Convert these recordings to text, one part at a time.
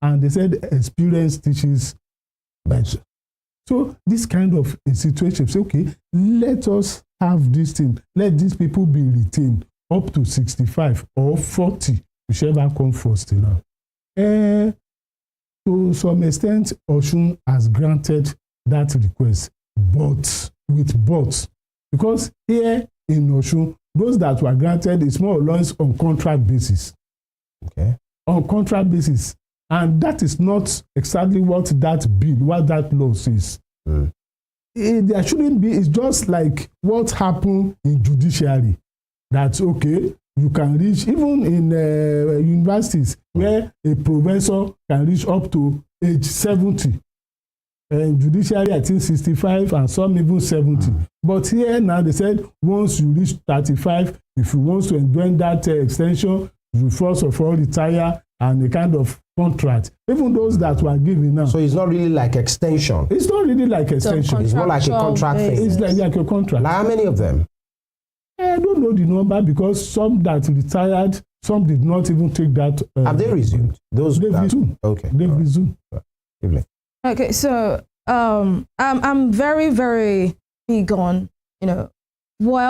and they said experience teaches better. So this kind of a situation, say, okay, let us have this thing. Let these people be retained up to 65 or 40, whichever comes first. To some extent, Osun has granted that request, but with buts. Because here in Osun, those that were granted is more or less on contract basis. Okay. On contract basis. And that is not exactly what that law says. There shouldn't be, it's just like what happened in judiciary. That's okay, you can reach, even in universities, where a professor can reach up to age 70. And judiciary, I think 65, and some even 70. But here now, they said, once you reach 35, if you want to enjoy that extension, you first of all retire, and a kind of contract, even those that were given now. So it's not really like extension. It's not really like extension. It's more like a contract thing. It's like a contract. Like how many of them? I don't know the number, because some that retired, some did not even take that. Have they resumed? They've resumed. Okay. They've resumed. Okay, so I'm very, very big on, when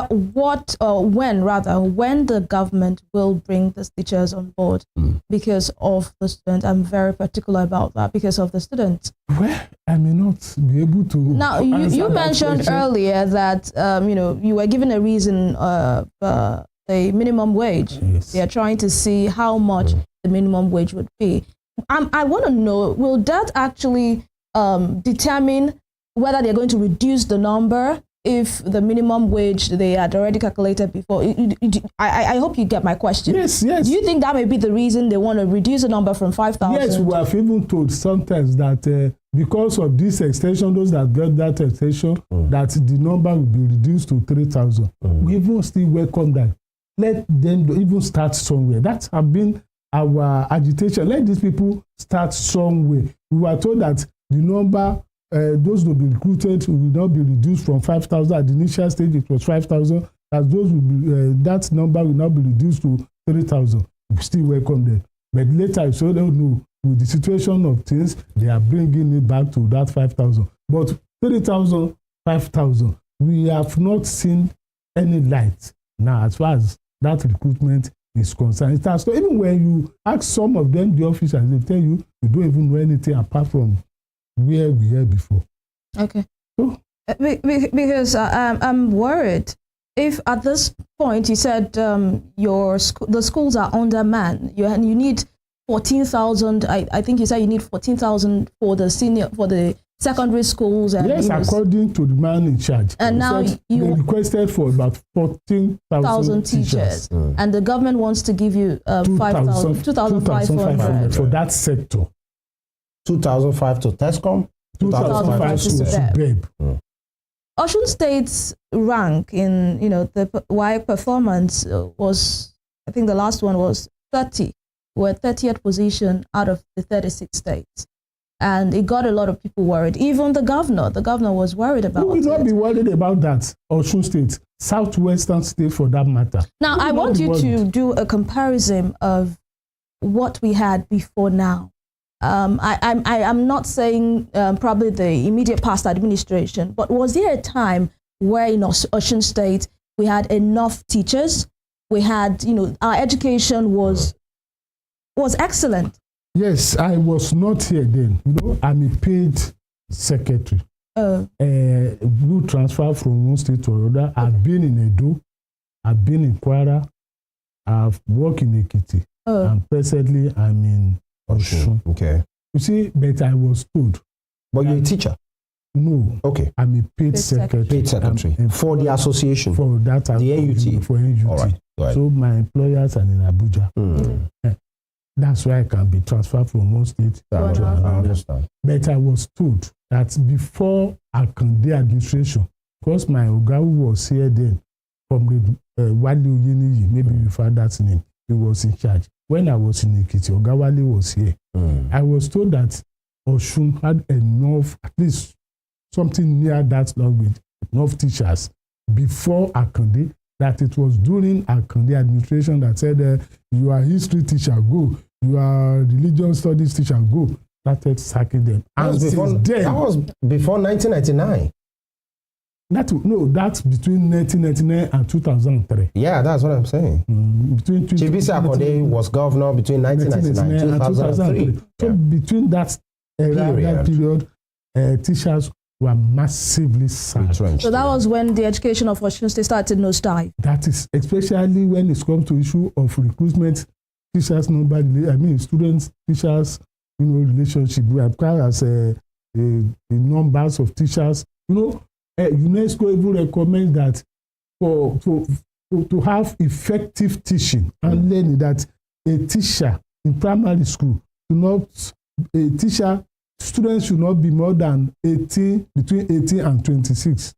the government will bring the teachers on board because of the students. I'm very particular about that because of the students. Well, I may not be able to. Now, you mentioned earlier that, you were given a reason of the minimum wage. Yes. They are trying to see how much the minimum wage would be. I want to know, will that actually determine whether they're going to reduce the number if the minimum wage they had already calculated before? I hope you get my question. Yes. Do you think that may be the reason they want to reduce the number from 5,000? Yes, we have even told sometimes that because of this extension, those that get that extension, that the number will be reduced to 3,000. We even still welcome that. Let them even start somewhere. That has been our agitation. Let these people start somewhere. We were told that the number, those will be recruited will not be reduced from 5,000. At the initial stage, it was 5,000. As those will be, that number will now be reduced to 3,000. We still welcome them. But later, so they know, with the situation of things, they are bringing it back to that 5,000. But 3,000, 5,000, we have not seen any light now as far as that recruitment is concerned. So even when you ask some of them, the officers, they tell you don't even know anything apart from where we were before. Okay. So, because I'm worried. If at this point you said the schools are undermanned, you need 14,000. I think you said you need 14,000 for the secondary schools. And yes, according to the man in charge. And now they requested for about 14,000 teachers. And the government wants to give you 2,500 for that sector. 2,005 to TESCOM, 2,005 to SUBEB. Osun State's rank in the WAEC performance was, I think the last one was 30. We're 30th position out of the 36 states. And it got a lot of people worried. Even the governor was worried about it. You will not be worried about that. Osun State, Southwestern State for that matter. Now, I want you to do a comparison of what we had before now. I'm not saying probably the immediate past administration, but was there a time where in Osun State we had enough teachers? We had, our education was excellent. Yes, I was not here then. I'm a paid secretary. Who transfer from one state to another. I've been in Edo, I've been in Kwara, I've worked in Ekiti, and presently I'm in Osun. Okay. You see, but I was told. But you're a teacher? No. Okay. I'm a paid secretary. Paid secretary. For the association? For that. The NUT? For NUT. All right. So my employers are in Abuja. That's why I can be transferred from one state to another. I understand. But I was told that before Akande administration, because my Oga was here then, from Wale Oyeniyi, maybe you've heard that name, he was in charge. When I was in Ekiti, Oga Wale was here. I was told that Osun had enough, at least something near that language, enough teachers before Akande, that it was during Akande administration that said, you are a history teacher, go. your religious studies teacher go, started sacking them. That was before 1999. That's between 1999 and 2003. Yeah, that's what I'm saying. Between Chibisi Akande was governor between 1999 and 2003. So between that period, teachers were massively sacked. So that was when the education of Osun State started nosedive. That is especially when it comes to issue of recruitment, teachers number, students, teachers, relationship. We have as the numbers of teachers. UNESCO even recommend that to have effective teaching and learning, that a teacher in primary school students should not be more than between 18 and 26.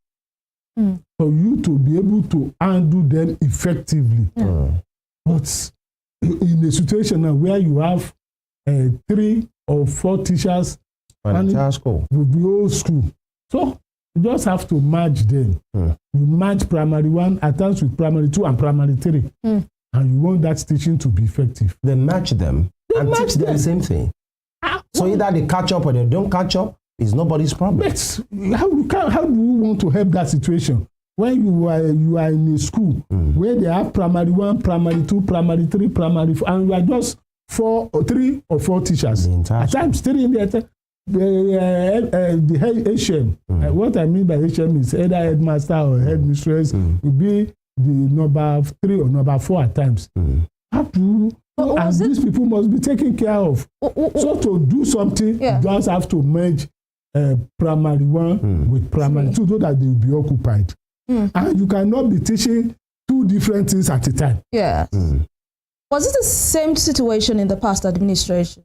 For you to be able to handle them effectively. But in a situation now where you have 3 or 4 teachers and entire school with the whole school, so you just have to merge them. You merge primary 1 at times with primary 2 and primary 3, and you want that teaching to be effective. They match them and teach them the same thing. So either they catch up or they don't catch up, it's nobody's problem. But how do you want to help that situation when you are in a school where they have primary 1, primary 2, primary 3, primary 4, and you are just 3 or 4 teachers. At times 3 in the HM. What I mean by HM is either headmaster or headmistress will be the number 3 or number 4 at times. How do and these people must be taken care of. So to do something, you just have to merge primary 1 with primary 2 so that they will be occupied. And you cannot be teaching 2 different things at a time. Yeah. Was it the same situation in the past administration?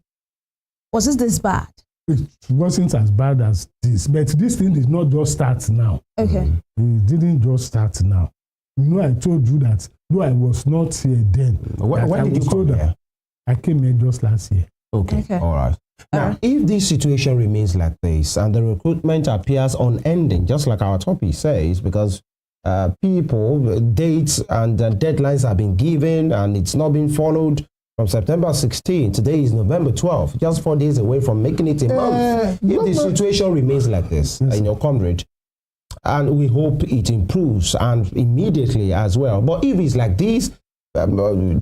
Was it this bad? It wasn't as bad as this, but this thing did not just start now. Okay. It didn't just start now. I told you that though I was not here then. When did you come here? I came here just last year. Okay. All right. Now, if this situation remains like this and the recruitment appears unending, just like our topic says, because people, dates and deadlines have been given and it's not been followed from September 16, today is November 12, just 4 days away from making it a month. If the situation remains like this, in your comrade, and we hope it improves and immediately as well. But if it's like this,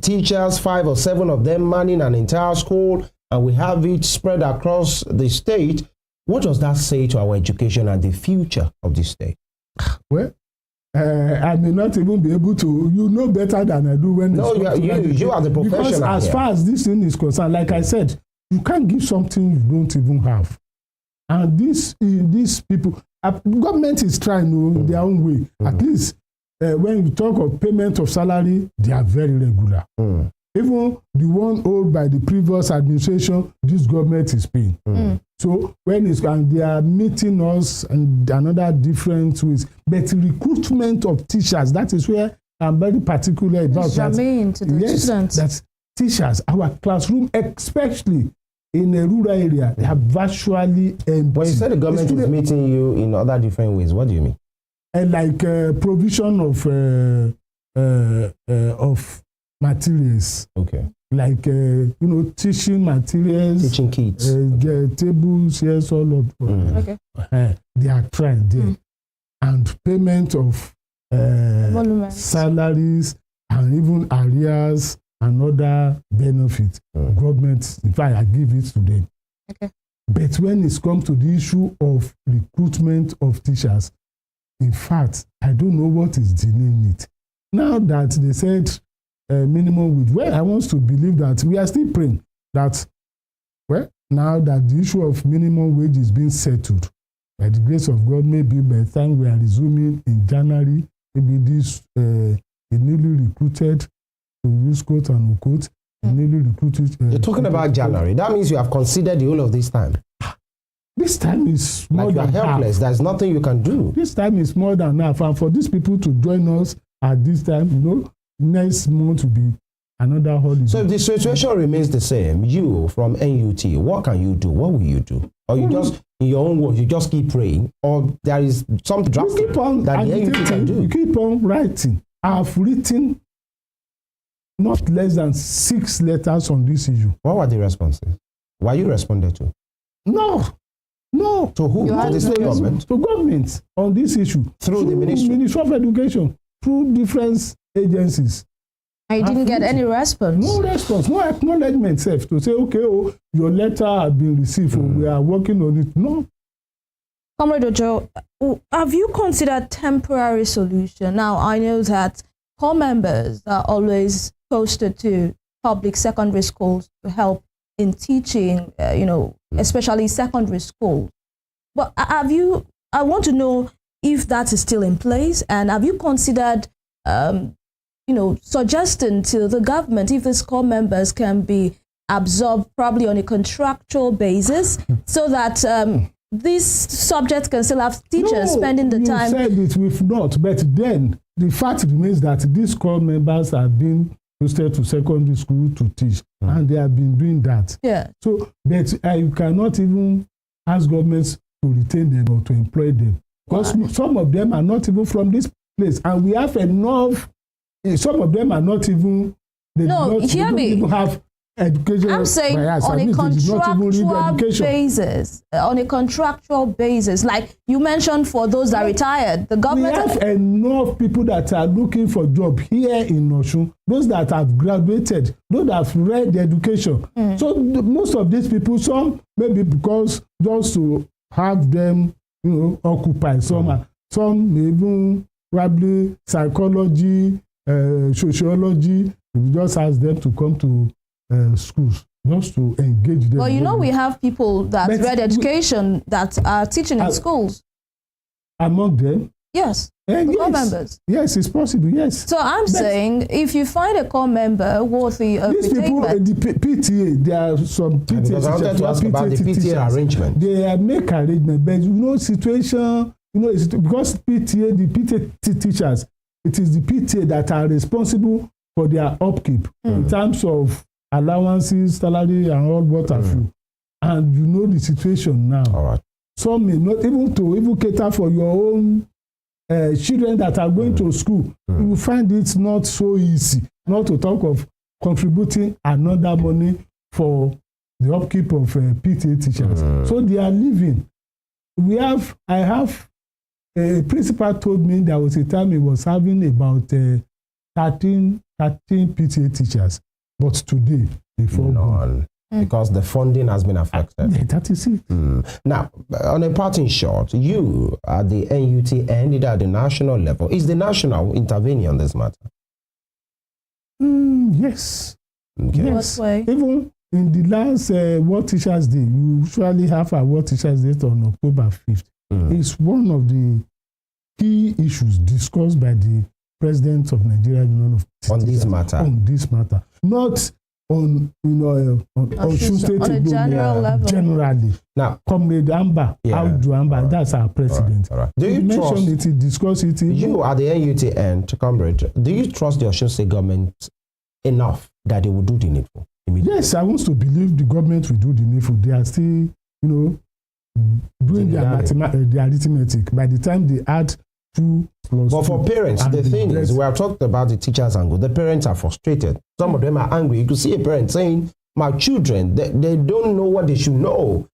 teachers, 5 or 7 of them manning an entire school, and we have it spread across the state, what does that say to our education and the future of the state? Well, I may not even be able to, better than I do when you are the professional. Because as far as this thing is concerned, like I said, you can't give something you don't even have. And these people, government is trying in their own way. At least when you talk of payment of salary, they are very regular. Even the one owed by the previous administration, this government is paying. So and they are meeting us and another different ways. But recruitment of teachers, that is where I'm very particular about that. To the students. That teachers, our classroom, especially in a rural area, they are virtually empty. But you said the government is meeting you in other different ways. What do you mean? Like provision of materials. Okay. Like teaching materials, teaching kids, tables, yes, all of okay. They are trying there, and payment of salaries and even arrears and other benefits. Government, in fact, I give it to them. Okay. But when it comes to the issue of recruitment of teachers, in fact, I don't know what is delaying it. Now that they said minimum wage, well, I want to believe that we are still praying that, now that the issue of minimum wage is being settled, by the grace of God, maybe by the time we are resuming in January, maybe this newly recruited, to use quote and unquote, newly recruited. You're talking about January. That means you have considered the whole of this time. This time is more than helpless. half. There's nothing you can do. This time is more than half. And for these people to join us at this time, next month will be another holiday. So if the situation remains the same, you from NUT, what can you do? What will you do? Or you just, in your own words, you just keep praying? Or there is some drastic that the NUT can do? You keep on writing. I've written not less than 6 letters on this issue. What were the responses? Were you responded to? No. To who? To the state government? To government on this issue. Through the Ministry of Education, through different agencies. I didn't get any response. No response, no acknowledgement self to say, okay, oh, your letter has been received, we are working on it. No. Comrade Ojo, have you considered temporary solution? Now, I know that core members are always posted to public secondary schools to help in teaching, especially secondary schools. But I want to know if that is still in place, and have you considered suggesting to the government if these core members can be absorbed probably on a contractual basis so that these subjects can still have teachers spending the time. You said it with not, but then the fact remains that these core members have been posted to secondary school to teach, and they have been doing that. Yeah. So, but you cannot even ask governments to retain them or to employ them because some of them are not even from this place, and we have enough. Some of them are not even. They don't even have education. I'm saying on a contractual basis. On a contractual basis, like you mentioned, for those that retired, the government. We have enough people that are looking for job here in Osun. Those that have graduated, those that have read the education. So most of these people, some maybe because just to have them, occupied. Some may even probably psychology. Sociology, we just ask them to come to schools just to engage them. Well, we have people that read education that are teaching in schools. Among them? Yes. Core members. Yes, it's possible, yes. So I'm saying if you find a core member worthy of these people, the PTA, there are some PTA teachers. I wanted to ask about the PTA arrangement. They make arrangement, but situation, it's because the PTA teachers, it is the PTA that are responsible for their upkeep in terms of allowances, salary, and all what have you. And the situation now. All right. Some may not even cater for your own children that are going to school. You will find it not so easy, not to talk of contributing another money for the upkeep of PTA teachers. So they are living. I have a principal told me there was a time he was having about 13 PTA teachers, but today they fall gone. Because the funding has been affected. Yeah, that is it. Now, on a parting shot, you at the NUT and either at the national level, is the national intervening on this matter? Yes. Okay. Yes. What way? Even in the last World Teachers Day, we usually have our World Teachers Day on October 5th. It's one of the key issues discussed by the President of Nigeria Union of Teachers on this matter. On this matter, not on Osun State on a general level. Generally. Now, Comrade Amba, Audu Amba, that's our president. All right. Do you mention it, discuss it? You at the NUT end, Comrade, do you trust the Osun State government enough that they will do the needful immediately? Yes, I want to believe the government will do the needful. They are still, doing their arithmetic. By the time they add 2 plus But for parents, the thing is, we have talked about the teachers angle. The parents are frustrated. Some of them are angry. You could see a parent saying, my children, they don't know what they should know.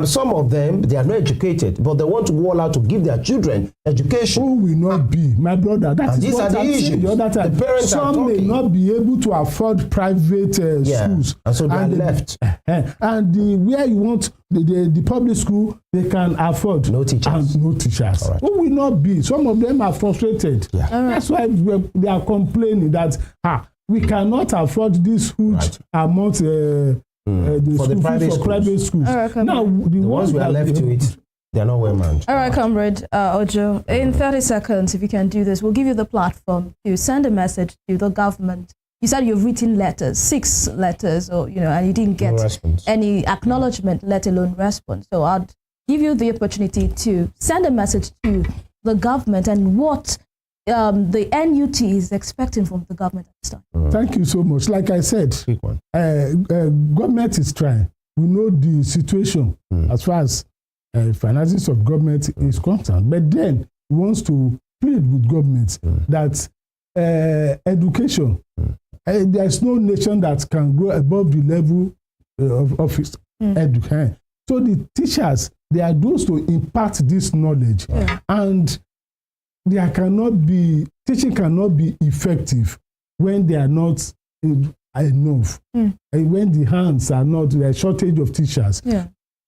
Some of them, they are not educated, but they want to go all out to give their children education. Who will not be? My brother, that is what I'm saying the other time. The parents Some may not be able to afford private schools. And so they are left. And where you want the public school, they can afford no teachers. And no teachers. Right. Who will not be? Some of them are frustrated. Yeah. That's why they are complaining that we cannot afford this huge amount for the private schools. Right, now, the ones we are left to it, they are not well manned. All right, Comrade Ojo, in 30 seconds, if you can do this, we'll give you the platform to send a message to the government. You said you've written letters, 6 letters, and you didn't get any acknowledgement, let alone response. So I'll give you the opportunity to send a message to the government and what the NUT is expecting from the government at this time. Thank you so much. Like I said, government is trying. We know the situation as far as finances of government is concerned. But then he wants to plead with government that education, There's no nation that can go above the level of office. So the teachers, they are those to impart this knowledge, and teaching cannot be effective when they are not enough, and when the hands are not, there is shortage of teachers.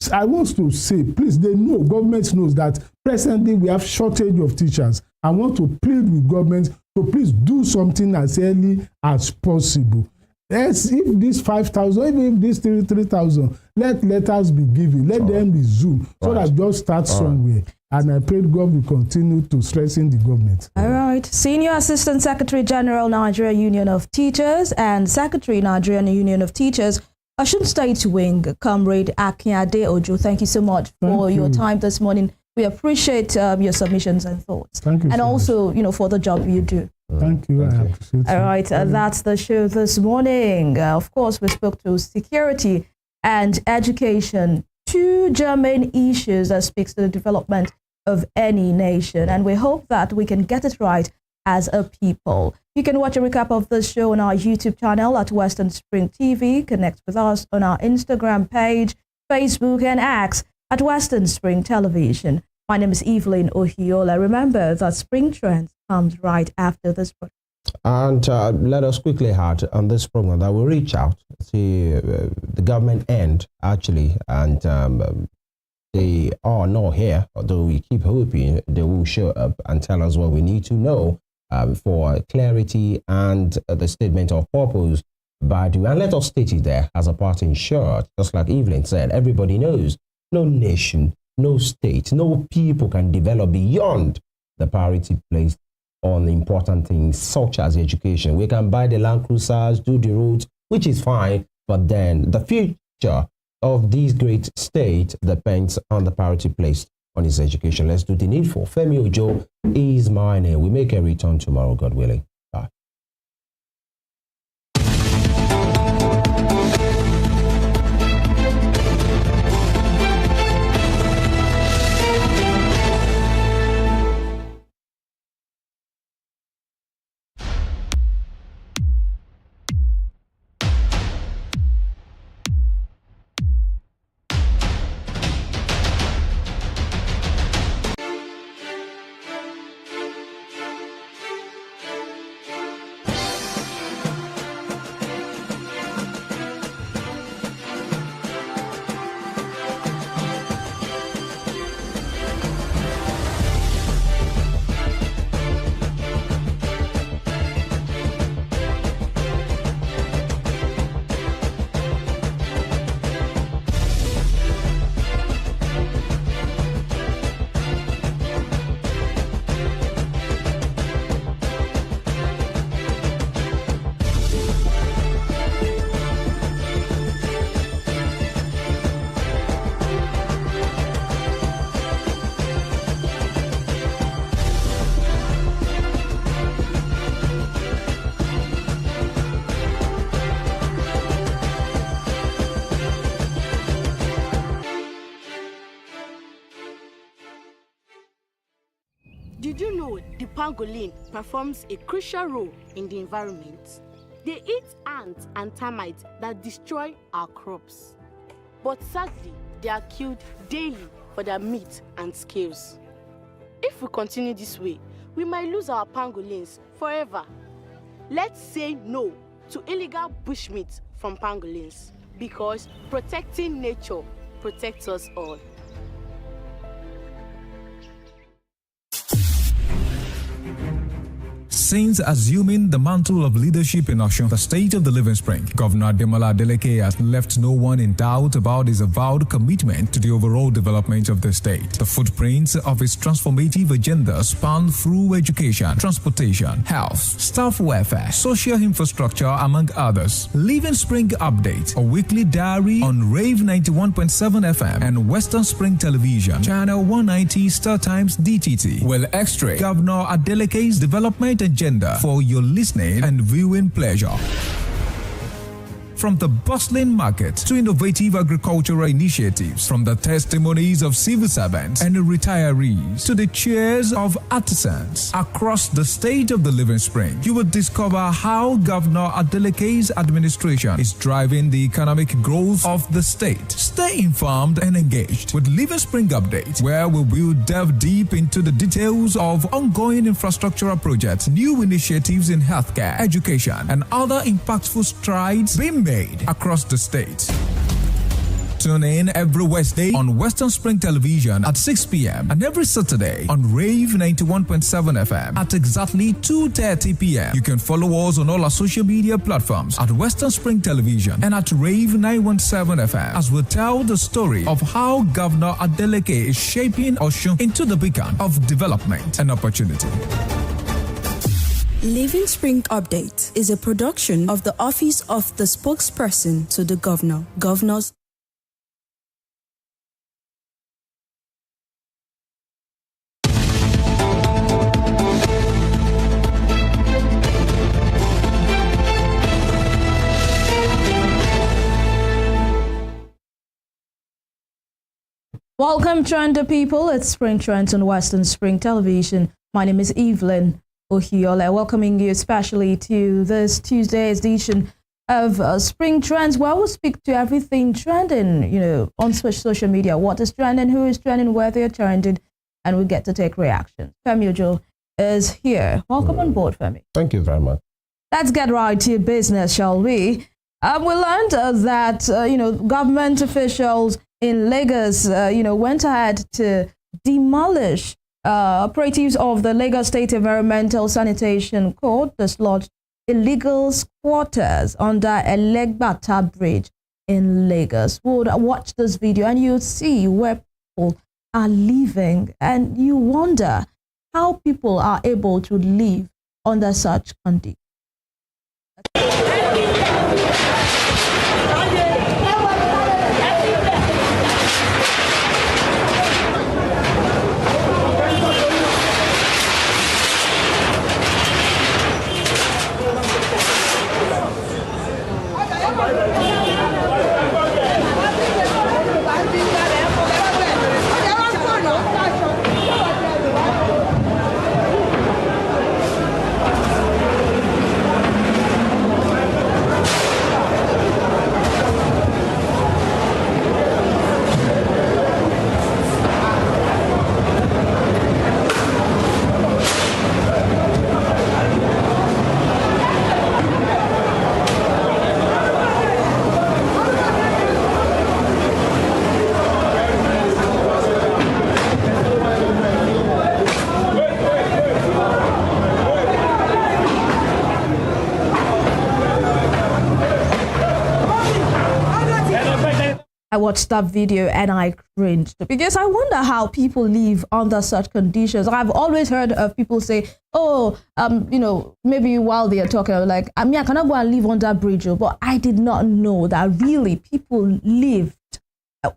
So I want to say, please, government knows that presently we have shortage of teachers. I want to plead with government to please do something as early as possible. Yes, if this 5,000, even if this 3,000, let letters be given, let them resume, so that just start somewhere. And I pray God will continue to strengthen the government. All right. Senior Assistant Secretary General, Nigeria Union of Teachers, and Secretary, Nigerian Union of Teachers, Osun State Wing, Comrade Akinade Ojo, thank you so much for your time this morning. We appreciate your submissions and thoughts. Thank you. And also, for the job you do. Thank you. I appreciate it. All right. That's the show this morning. Of course, we spoke to security and education, two germane issues that speaks to the development of any nation. And we hope that we can get it right as a people. You can watch a recap of this show on our YouTube channel at Western Spring TV. Connect with us on our Instagram page, Facebook, and X at Western Spring Television. My name is Evelyn Ohiola. Remember that Spring Trends comes right after this program. And let us quickly add on this program that we'll reach out to the government end, actually, and they are not here, although we keep hoping they will show up and tell us what we need to know for clarity and the statement of purpose. But and let us state it there as a parting shot, just like Evelyn said, everybody knows no nation, no state, no people can develop beyond the priority placed on important things such as education. We can buy the Land Cruisers, do the roads, which is fine, but then the future of this great state depends on the priority placed on its education. Let's do the needful. Femi Ojo is my name. We make a return tomorrow, God willing. Bye. Did you know the pangolin performs a crucial role in the environment? They eat ants and termites that destroy our crops. But sadly, they are killed daily for their meat and scales. If we continue this way, we might lose our pangolins forever. Let's say no to illegal bushmeat from pangolins, because protecting nature protects us all. Since assuming the mantle of leadership in Osun, the state of the Living Spring, Governor Ademola Adeleke has left no one in doubt about his avowed commitment to the overall development of the state. The footprints of his transformative agenda span through education, transportation, health, staff welfare, social infrastructure, among others. Living Spring Update, a weekly diary on Rave 91.7 FM and Western Spring Television, Channel 190 Star Times DTT, will extract Governor Adeleke's development agenda for your listening and viewing pleasure. From the bustling market to innovative agricultural initiatives, from the testimonies of civil servants and retirees to the cheers of artisans across the state of the Living Spring, you will discover how Governor Adeleke's administration is driving the economic growth of the state. Stay informed and engaged with Living Spring Update, where we will delve deep into the details of ongoing infrastructural projects, new initiatives in healthcare, education, and other impactful strides being made across the state. Tune in every Wednesday on Western Spring Television at 6 p.m. and every Saturday on Rave 91.7 FM at exactly 2:30 p.m. You can follow us on all our social media platforms at Western Spring Television and at Rave 917 FM as we tell the story of how Governor Adeleke is shaping Osun into the beacon of development and opportunity. Living Spring Update is a production of the Office of the Spokesperson to the Governor. Governors. Welcome, Trender people. It's Spring Trends on Western Spring Television. My name is Evelyn Ohiole, welcoming you especially to this Tuesday's edition of Spring Trends, where we'll speak to everything trending, on social media. What is trending, who is trending, where they're trending, and we get to take reactions. Femi Ojo is here. Welcome on board, Femi. Thank you very much. Let's get right to business, shall we? We learned that, government officials in Lagos, went ahead to demolish operatives of the Lagos State Environmental Sanitation Code dislodged illegal squatters under Elegbata Bridge in Lagos. We'll watch this video and you'll see where people are living, and you wonder how people are able to live under such conditions. I watched that video and I cringed because I wonder how people live under such conditions. I've always heard of people say, maybe while they are talking, like, I cannot go and live under a bridge, but I did not know that really people lived.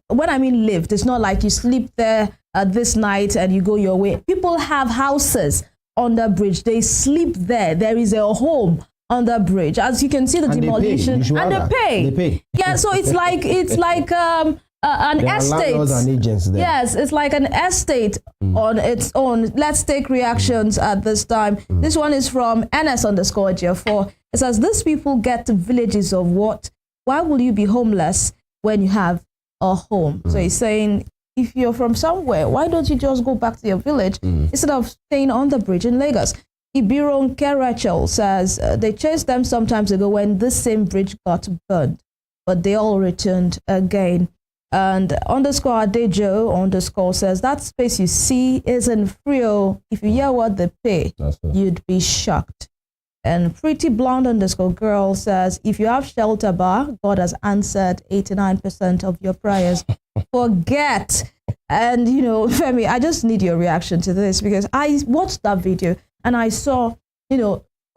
When I mean lived, it's not like you sleep there this night and you go your way. People have houses under bridge. They sleep there. There is a home on the bridge, as you can see the demolition, and they pay. Yeah, so it's like an there estate. And agents there. Yes, it's like an estate on its own. Let's take reactions at this time. This one is from NS_J4. It says, "These people get to villages of what? Why will you be homeless when you have a home?" So he's saying, if you're from somewhere, why don't you just go back to your village instead of staying on the bridge in Lagos? Ibiron Kerachel says they chased them some times ago when this same bridge got burned, but they all returned again. And _Adejo_ says that space you see isn't free. If you hear what they pay, you'd be shocked. And Pretty Blonde _girl says, if you have shelter bar, God has answered 89% of your prayers. Forget. And Femi, I just need your reaction to this because I watched that video and I saw,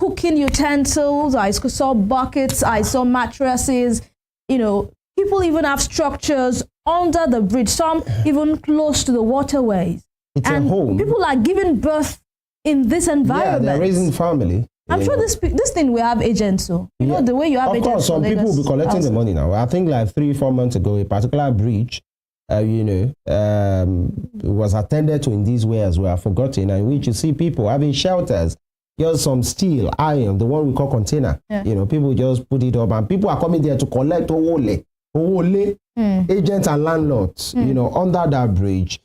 cooking utensils, I saw buckets, I saw mattresses, people even have structures under the bridge, some even close to the waterways. It's a home. People are giving birth in this environment. Yeah, they're raising family. I'm sure this thing will have agents, so you know the way you have of agents. Of course, some people will be collecting the money now. I think like 3-4 months ago, a particular bridge, was attended to in this way as well, forgotten, and which you see people having shelters, just some steel, iron, the one we call container. Yeah. People just put it up, and people are coming there to collect agents and landlords, under that bridge.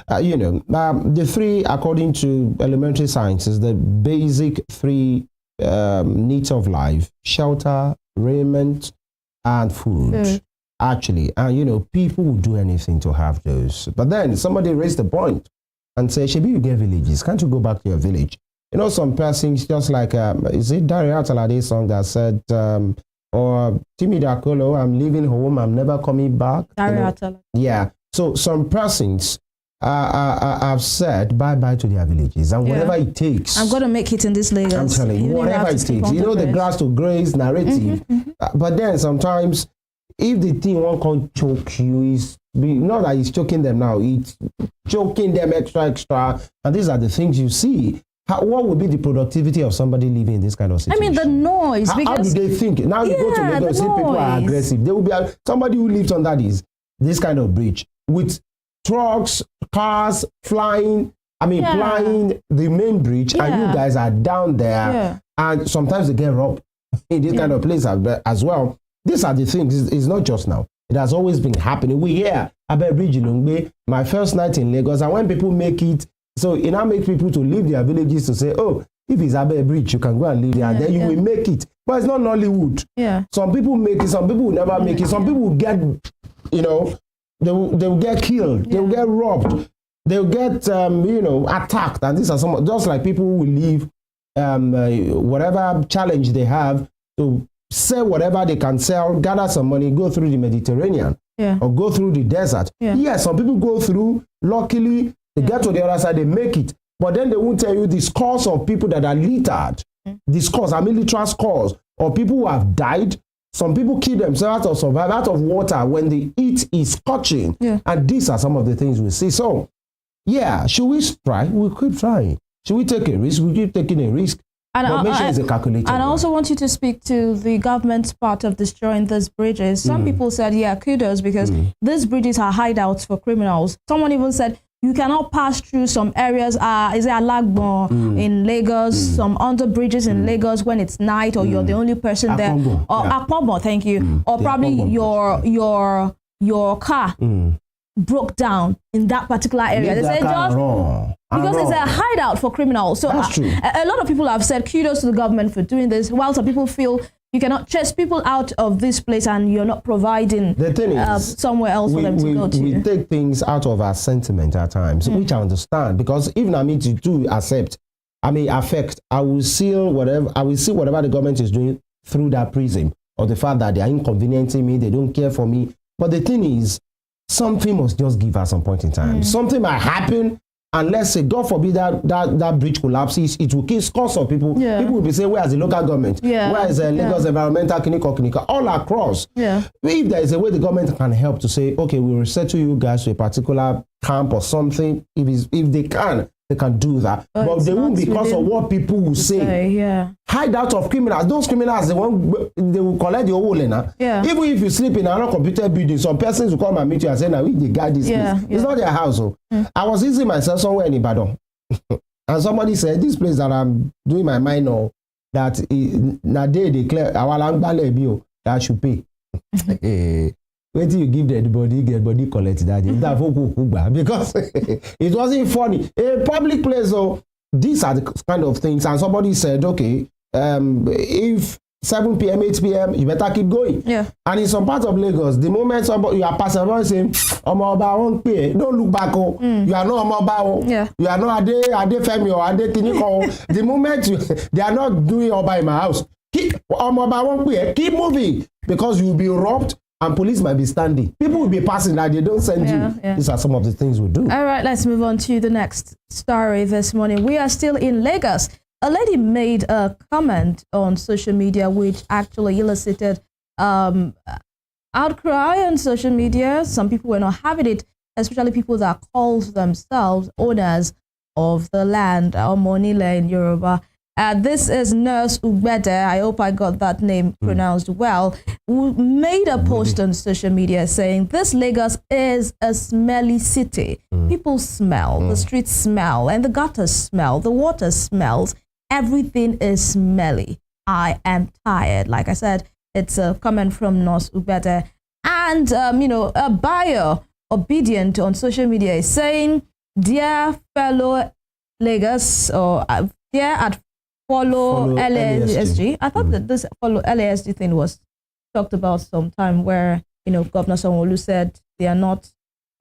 The three, according to elementary sciences, the basic three needs of life: shelter, raiment, and food. Actually, and people will do anything to have those. But then somebody raised the point and said, "Shebi, you get villages. Can't you go back to your village?" Some persons, just like is it Daria Atalade's song that said, or Timi Dakolo, "I'm leaving home, I'm never coming back." Daria Yeah. So some persons have said bye-bye to their villages, and whatever it takes. I'm going to make it in this Lagos. I'm telling you, whatever it takes. The grass to graze narrative. But then sometimes, if the thing won't come choke you, not that it's choking them now, it's choking them extra. And these are the things you see. What would be the productivity of somebody living in this kind of situation? I mean, the noise. How do they think? Now you go to Lagos, see people are aggressive. There will be somebody who lives under this kind of bridge with trucks, cars flying. Flying the main bridge, and you guys are down there. And sometimes they get robbed in this kind of place as well. These are the things. It's not just now. It has always been happening. We hear about Bridge Ilungbe, my first night in Lagos, and when people make it, so it now makes people to leave their villages to say, oh, if it's Abe Bridge, you can go and live there, and then you will make it. But it's not Nollywood. Yeah. Some people make it, some people will never make it. Some people will get, they will get killed, they will get robbed, they will get, attacked. And these are some, just like people who will leave whatever challenge they have to sell whatever they can sell, gather some money, go through the Mediterranean or go through the desert. Yes, some people go through, luckily, they get to the other side, they make it. But then they won't tell you the scores of people that are littered, the scores, literal scores, or people who have died. Some people kill themselves or survive out of water when the heat is scorching. And these are some of the things we see. So, should we try? We keep trying. Should we take a risk? We keep taking a risk. And make sure it's a calculated. And I also want you to speak to the government's part of destroying these bridges. Some people said, kudos, because these bridges are hideouts for criminals. Someone even said, you cannot pass through some areas, is it Alagbon in Lagos, some under bridges in Lagos when it's night, or you're the only person there. Or Akpombo, thank you. Or probably your car broke down in that particular area. They said because it's a hideout for criminals. So a lot of people have said kudos to the government for doing this, while some people feel you cannot chase people out of this place and you're not providing the thing is, somewhere else for them to go to. We take things out of our sentiment at times, which I understand, because even to do accept, affect, I will see whatever the government is doing through that prism, or the fact that they are inconveniencing me, they don't care for me. But the thing is, something must just give at some point in time. Something might happen, and let's say, God forbid, that bridge collapses, it will kill scores of people. People will be saying, where is the local government? Where is the Lagos Environmental Clinic, all across? If there is a way the government can help to say, okay, we will settle you guys to a particular camp or something, if they can do that. But they won't, because of what people will say. Hideout of criminals. Those criminals, they will collect your whole now. Even if you sleep in another computer building, some persons will come and meet you and say, now we guard this place. It's not their house. I was easing myself somewhere in Ibadan. And somebody said, this place that I'm doing my minor, that now they declare our that I should pay. Wait till you give the body collect that. Because it wasn't funny. A public place, so these are the kind of things. And somebody said, okay, if 7 p.m., 8 p.m., you better keep going. And in some parts of Lagos, the moment you are passing around saying, Omoba won't pay, don't look back. You are not Omoba. You are not Ade Femi or Ade Kiniko. The moment they are not doing Oba in my house, Omoba won't pay, keep moving, because you will be robbed. And police might be standing. People will be passing that they don't send you. These are some of the things we do. All right, let's move on to the next story this morning. We are still in Lagos. A lady made a comment on social media which actually elicited outcry on social media. Some people were not having it, especially people that call themselves owners of the land, or Monile in Yoruba. This is Nurse Ubede, I hope I got that name pronounced well, who made a post on social media saying, this Lagos is a smelly city. People smell, the streets smell, and the gutters smell, the water smells. Everything is smelly. I am tired. Like I said, it's a comment from Nurse Ubede. And, a buyer obedient on social media is saying, dear fellow Lagos, or dear at follow LASG. I thought that this follow LASG thing was talked about sometime where, Governor Sanwo-Olu said they are not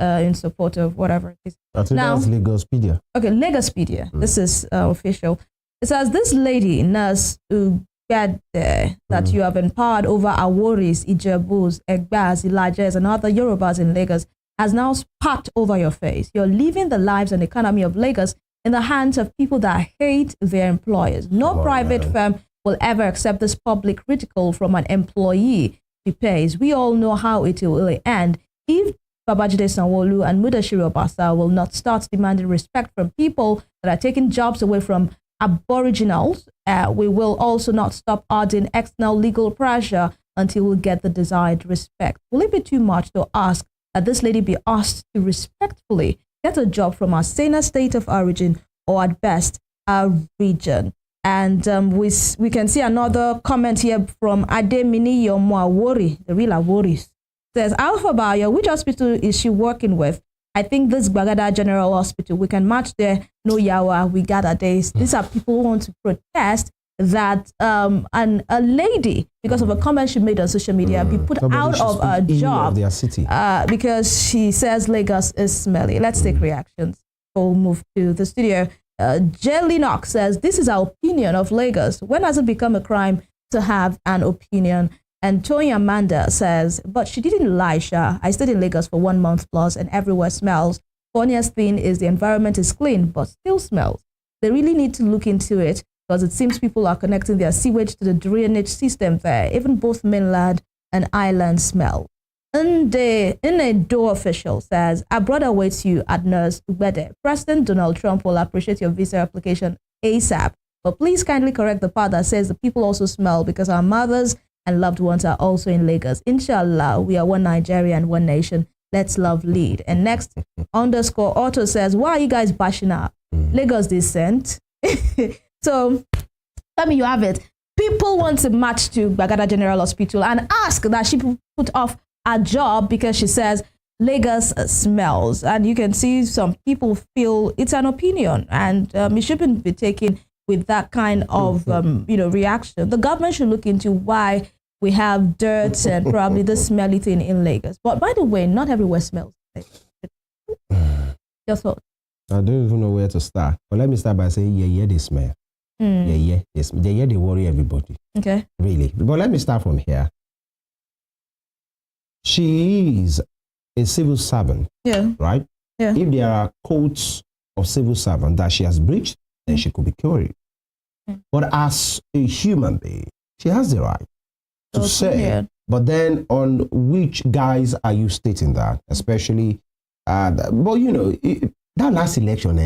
in support of whatever it is. I think that's Lagospedia. Okay, Lagospedia. This is official. It says, this lady, Nurse Ubede, that you have empowered over Aworis, Ijebus, Egbas, Ilajes, and other Yorubas in Lagos, has now spat over your face. You're leaving the lives and economy of Lagos in the hands of people that hate their employers. No private firm will ever accept this public ridicule from an employee she pays. We all know how it will end if Babajide Sanwo-Olu and Mudashiru Obasa will not start demanding respect from people that are taking jobs away from aboriginals. We will also not stop adding external legal pressure until we get the desired respect. Will it be too much to ask that this lady be asked to respectfully get a job from our saner state of origin, or at best, our region? And we can see another comment here from Ademini Yomo, the real Aworis. Says, Alpha Bayo, which hospital is she working with? I think this Bagada General Hospital. We can match there. No yawa, we gather days. These are people who want to protest that a lady, because of a comment she made on social media, be put out of a job their city. Because she says Lagos is smelly. Let's take reactions. We'll move to the studio. Jelly Knox says, this is our opinion of Lagos. When has it become a crime to have an opinion? And Tony Amanda says, but she didn't lie, Sha. I stayed in Lagos for 1 month plus and everywhere smells. Funniest thing is the environment is clean, but still smells. They really need to look into it, because it seems people are connecting their sewage to the drainage system there. Even both mainland and island smell. And a door official says, our brother awaits you at Nurse Ubede. President Donald Trump will appreciate your visa application ASAP. But please kindly correct the part that says the people also smell, because our mothers and loved ones are also in Lagos. Inshallah, we are one Nigeria and one nation. Let's love lead. And next, underscore Auto says, why are you guys bashing up? Lagos descent. So, tell me you have it. People want to march to Bagada General Hospital and ask that she put off a job because she says Lagos smells. And you can see some people feel it's an opinion, and it shouldn't be taken with that kind of reaction. The government should look into why we have dirt and probably the smelly thing in Lagos. But by the way, not everywhere smells. Your thoughts? I don't even know where to start. But let me start by saying, yeah, they smell. Yeah, they worry everybody. Okay. Really. But let me start from here. She is a civil servant. Yeah. Right? Yeah. If there are codes of civil servant that she has breached, then she could be queried. But as a human being, she has the right to say. But then on which guys are you stating that? Especially, that last election,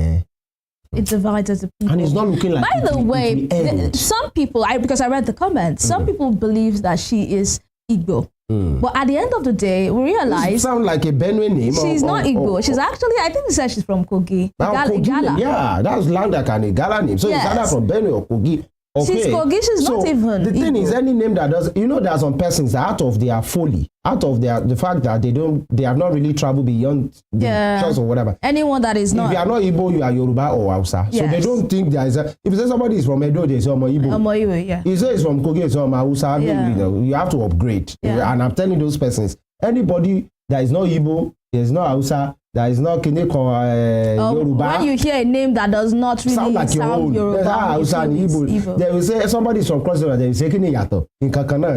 it divides the people. And it's not looking like. By the way, some people, because I read the comments, some people believe that she is Igbo. But at the end of the day, we realize. It sounds like a Benue name. She's not Igbo. She's actually, I think they said she's from Kogi. Igala. Yeah, that's Landak and Igala name. So it's either from Benue or Kogi. Okay. She's Kogi, she's not even the thing Igbo. Is any name that does, there are some persons that out of their folly, out of the fact that they have not really traveled beyond the church or whatever. Anyone that is not. If you are not Igbo, you are Yoruba or Hausa. Yes. So they don't think there is if you say somebody is from Edo, they say Omo Igbo. Omo Igbo, yeah. You say it's from Kogi, it's from Hausa. You have to upgrade. Yeah. And I'm telling those persons, anybody that is not Igbo, there is not Hausa, there is not Yoruba. When you hear a name that does not really sound like your own, Yoruba, Hausa and Igbo. They will say somebody is from crossover. They will say Kini Yato in Kakana.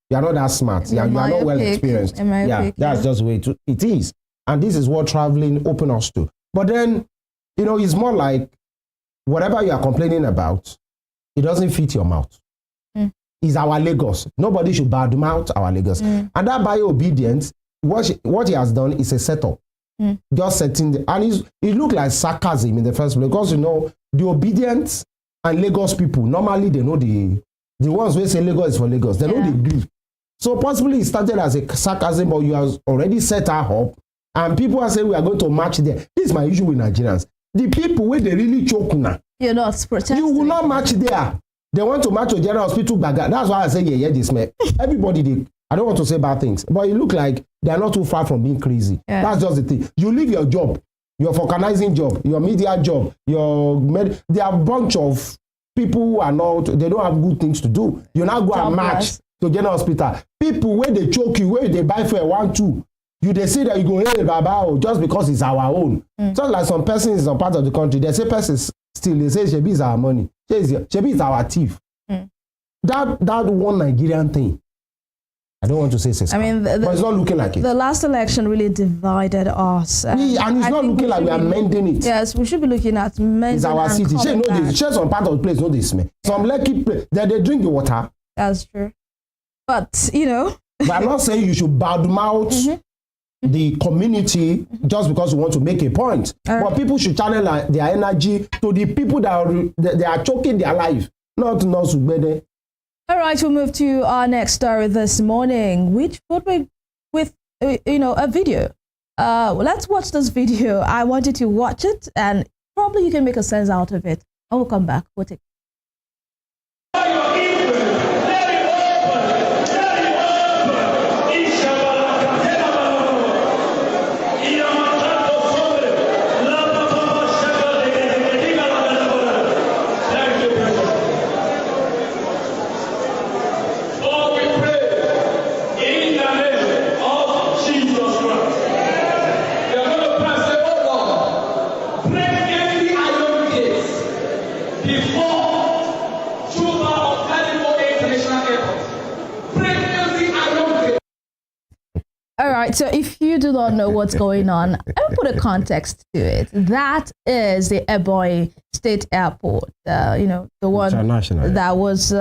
You are not that smart. You are not well experienced. That's just the way it is. And this is what traveling opens us to. But then, it's more like whatever you are complaining about, it doesn't fit your mouth. It's our Lagos. Nobody should badmouth our Lagos. And that by obedience, what he has done is a setup. Just setting and it looked like sarcasm in the first place, because the obedience and Lagos people, normally they know the ones who say Lagos is for Lagos. They know the grief. So possibly it started as a sarcasm, but you have already set her up, and people are saying we are going to march there. This is my issue with Nigerians. The people where they really choke now. You're not protesting. You will not march there. They want to march to General Hospital Baga. That's why I say this man. Everybody I don't want to say bad things, but it look like they are not too far from being crazy. Yeah. That's just the thing. You leave your job, your organizing job, your media job, there are a bunch of people who are not, they don't have good things to do. You now go and march to General Hospital. People where they choke you, where they buy for 1, 2. They say that you go, hey, Baba, just because it's our own. Just like some persons in some part of the country, they say persons still, they say Shebi is our money. Shebi is our thief. That one Nigerian thing. I don't want to say but it's not looking like it. The last election really divided us. And it's not looking like we are mending it. Yes, we should be looking at mending. It's our city. Share some part of the place, know this, man. Some lucky place, they drink the water. That's true. But, But I'm not saying you should badmouth the community just because you want to make a point. But people should channel their energy to the people that they are choking their life. Not Subede. All right, we'll move to our next story this morning, which would be with, a video. Let's watch this video. I want you to watch it, and probably you can make a sense out of it. I will come back. We'll take So if you do not know what's going on, I'll put a context to it. That is the Ebonyi State Airport, the one that was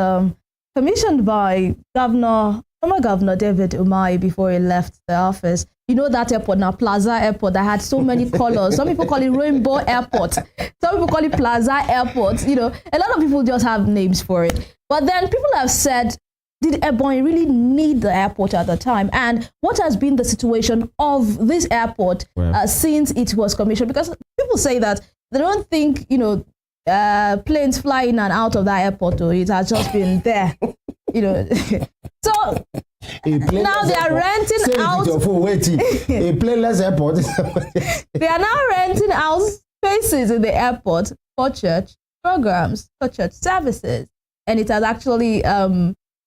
commissioned by former Governor David Umahi before he left the office. You know that airport now, Plaza Airport, that had so many colors. Some people call it Rainbow Airport. Some people call it Plaza Airport. A lot of people just have names for it. But then people have said, did Ebonyi really need the airport at the time? And what has been the situation of this airport since it was commissioned? Because people say that they don't think, planes fly in and out of that airport, or it has just been there, So now they are renting out. A planeless airport. They are now renting out spaces in the airport for church programs, for church services. And it has actually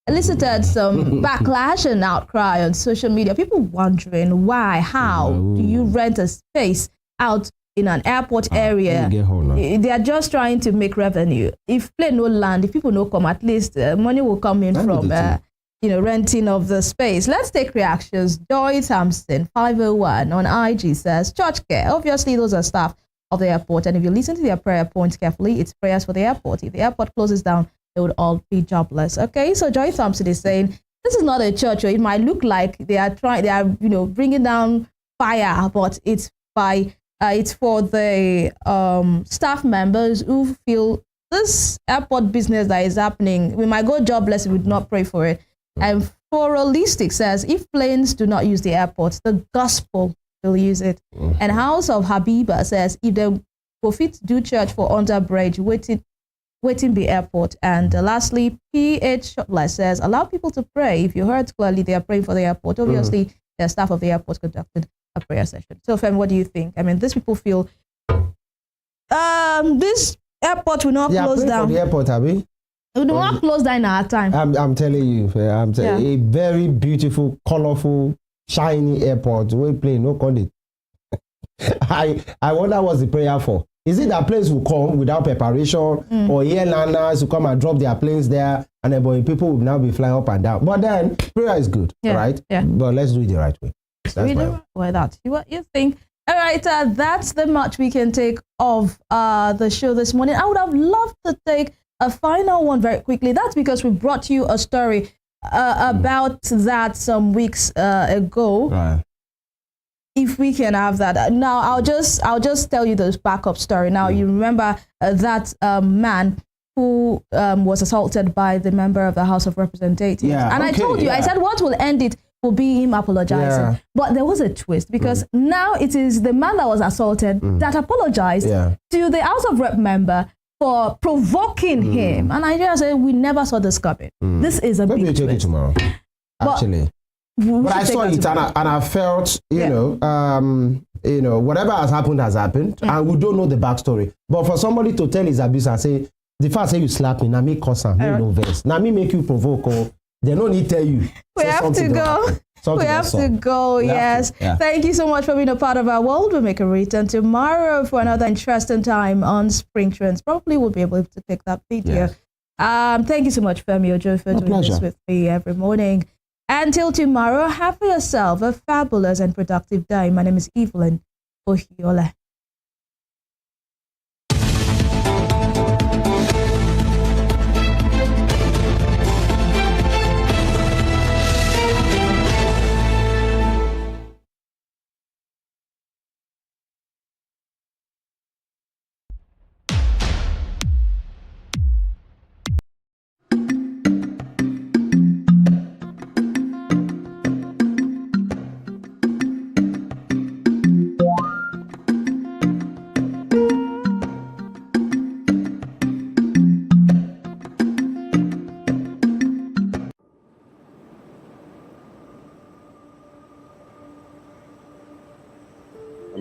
elicited some backlash and outcry on social media. People wondering why, how do you rent a space out in an airport area? They are just trying to make revenue. If plane no land, if people no come, at least money will come in from renting of the space. Let's take reactions. Joy Thompson 501 on IG says, church care. Obviously, those are staff of the airport, and if you listen to their prayer points carefully, it's prayers for the airport. If the airport closes down, they would all be jobless. Okay, so Joy Thompson is saying this is not a church. It might look like they are bringing down fire, but it's for the staff members who feel this airport business that is happening, we might go jobless if we do not pray for it. And Foralistic says if planes do not use the airport, the gospel will use it. And House of Habiba says if they go fit do church for underbridge, waiting the airport. And lastly, PH Shotler says, allow people to pray. If you heard clearly, they are praying for the airport. Obviously, the staff of the airport conducted a prayer session. So, Fem, what do you think? I mean, these people feel this airport will not close down. For the airport, Abby. It will not close down in our time. I'm telling you, a very beautiful, colorful, shiny airport. We play no condit. I wonder what's the prayer for. Is it that planes will come without preparation, or airliners will come and drop their planes there, and then people will now be flying up and down? But then prayer is good, right? Yeah. But let's do it the right way. What you think? All right, that's the much we can take of the show this morning. I would have loved to take a final one very quickly. That's because we brought you a story about that some weeks ago. Right. If we can have that. Now, I'll just tell you this backup story. Now, you remember that man who was assaulted by the member of the House of Representatives. Yeah, and I told you, I said what will end it will be him apologizing. Yeah. But there was a twist because now it is the man that was assaulted that apologized to the House of Rep member for provoking him. And I just said, we never saw this coming. This is a Maybe big we'll take it twist. tomorrow, actually. But I saw it and I felt, you know, whatever has happened, and we don't know the backstory. But for somebody to tell his abuser and say, the fact say you slap me, now me cause me no verse. Now me make you provoke, or they don't need tell you. We have to go. We have to go, yes. Thank you so much for being a part of our world. We'll make a return tomorrow for another interesting time on Spring Trends. Probably we'll be able to take that video. Thank you so much, Femi Ojo, for doing this with me every morning. Until tomorrow, have yourself a fabulous and productive day. My name is Evelyn Ohiola.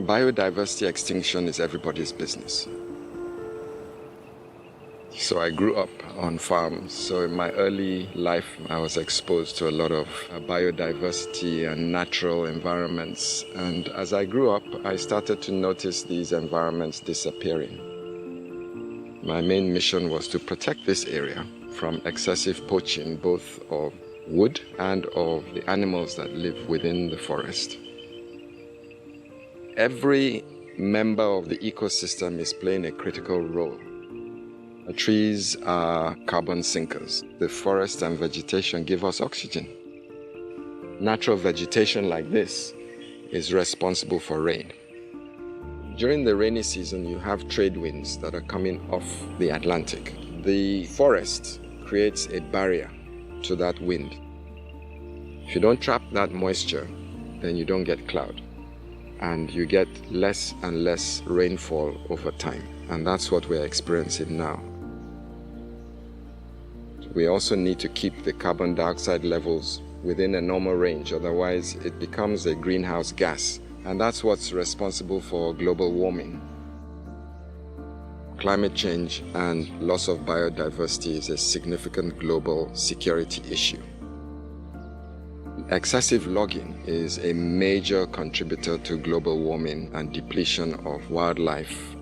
Biodiversity extinction is everybody's business. So I grew up on farms. So in my early life, I was exposed to a lot of biodiversity and natural environments. And as I grew up, I started to notice these environments disappearing. My main mission was to protect this area from excessive poaching, both of wood and of the animals that live within the forest. Every member of the ecosystem is playing a critical role. The trees are carbon sinkers. The forest and vegetation give us oxygen. Natural vegetation like this is responsible for rain. During the rainy season, you have trade winds that are coming off the Atlantic. The forest creates a barrier to that wind. If you don't trap that moisture, then you don't get cloud. And you get less and less rainfall over time. And that's what we're experiencing now. We also need to keep the carbon dioxide levels within a normal range, otherwise it becomes a greenhouse gas. And that's what's responsible for global warming. Climate change and loss of biodiversity is a significant global security issue. Excessive logging is a major contributor to global warming and depletion of wildlife.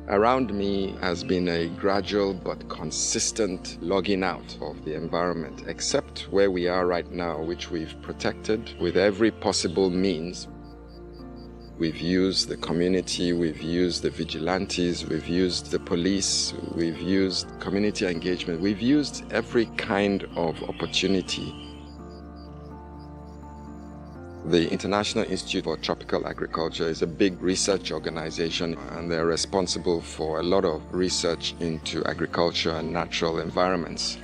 Around me has been a gradual but consistent logging out of the environment, except where we are right now, which we've protected with every possible means. We've used the community, we've used the vigilantes, we've used the police, we've used community engagement, we've used every kind of opportunity. The International Institute for Tropical Agriculture is a big research organization, and they're responsible for a lot of research into agriculture and natural environments.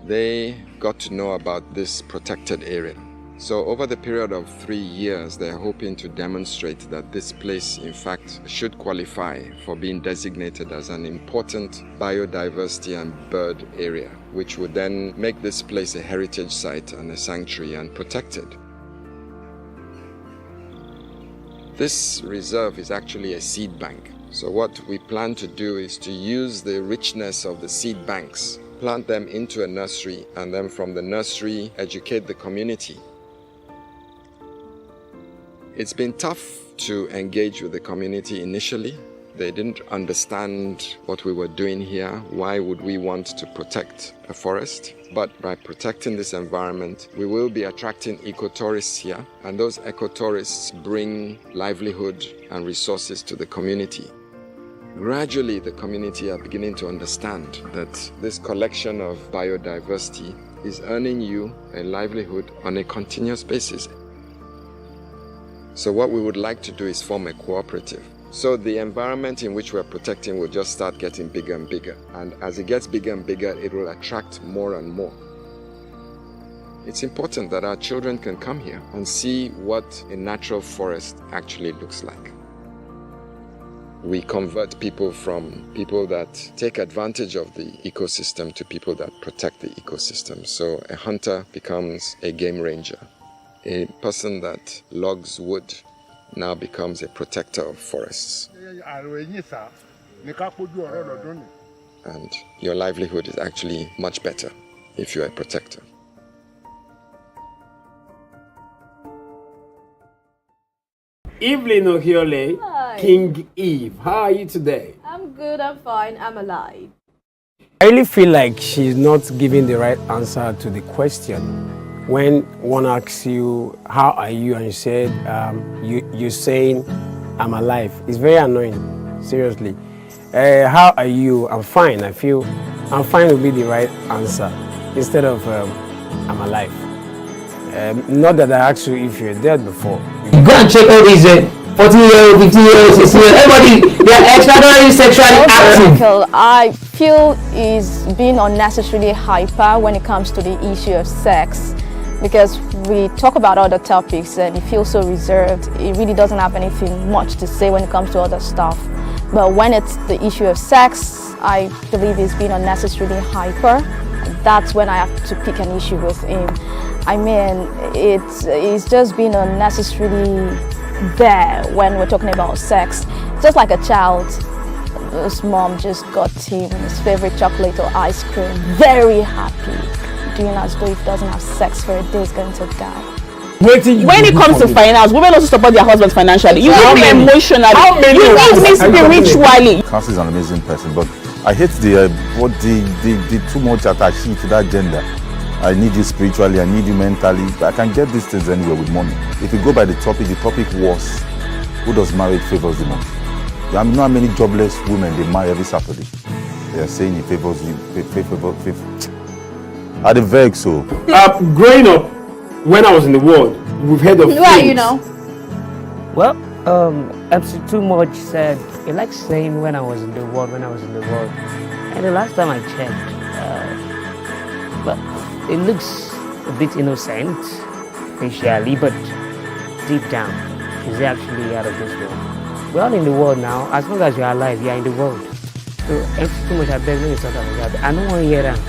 They got to know about this protected area. So over the period of 3 years, they're hoping to demonstrate that this place, in fact, should qualify for being designated as an important biodiversity and bird area, which would then make this place a heritage site and a sanctuary and protected. This reserve is actually a seed bank. So what we plan to do is to use the richness of the seed banks, plant them into a nursery, and then from the nursery, educate the community. It's been tough to engage with the community initially. They didn't understand what we were doing here. Why would we want to protect a forest? But by protecting this environment, we will be attracting ecotourists here, and those ecotourists bring livelihood and resources to the community. Gradually, the community are beginning to understand that this collection of biodiversity is earning you a livelihood on a continuous basis. So what we would like to do is form a cooperative So the environment in which we're protecting will just start getting bigger and bigger. And as it gets bigger and bigger, it will attract more and more. It's important that our children can come here and see what a natural forest actually looks like. We convert people from people that take advantage of the ecosystem to people that protect the ecosystem. So a hunter becomes a game ranger. A person that logs wood now becomes a protector of forests. And your livelihood is actually much better if you're a protector. Evelyn Ohiole, King Eve, how are you today? I'm good, I'm fine, I'm alive. I really feel like she's not giving the right answer to the question. When one asks you, how are you? And you said, you're saying, I'm alive. It's very annoying, seriously. How are you? I'm fine. I feel I'm fine would be the right answer instead of I'm alive. Not that I asked you if you're dead before. You go and check all these 14-year-old, 15-year-old, 16-year-old, everybody, they are extraordinarily sexually active. I feel is being unnecessarily hyper when it comes to the issue of sex, because we talk about other topics and he feels so reserved. He really doesn't have anything much to say when it comes to other stuff. But when it's the issue of sex, I believe he's being unnecessarily hyper. That's when I have to pick an issue with him. I mean, it's just being unnecessarily there when we're talking about sex. Just like a child, his mom just got him his favorite chocolate or ice cream, very happy, doing as though if he doesn't have sex for a day, he's going to die. When it comes to finance, women also support their husbands financially. You need me emotionally. You need me spiritually. Cassie is an amazing person, but I hate the too much attachment to that gender. I need you spiritually, I need you mentally. I can get these things anywhere with money. If you go by the topic was, who does marriage favors the most? I know how many jobless women they marry every Saturday. They are saying it favors you, Are they vague so? Growing up, when I was in the world, we've heard of things. Why, you know? Well, MC Too Much said, he likes saying when I was in the world. And the last time I checked, well, it looks a bit innocent, facially, but deep down, he's actually out of this world. We're all in the world now. As long as you're alive, you're in the world. So, MC Too Much, I beg you to talk about that. I don't want to hear that.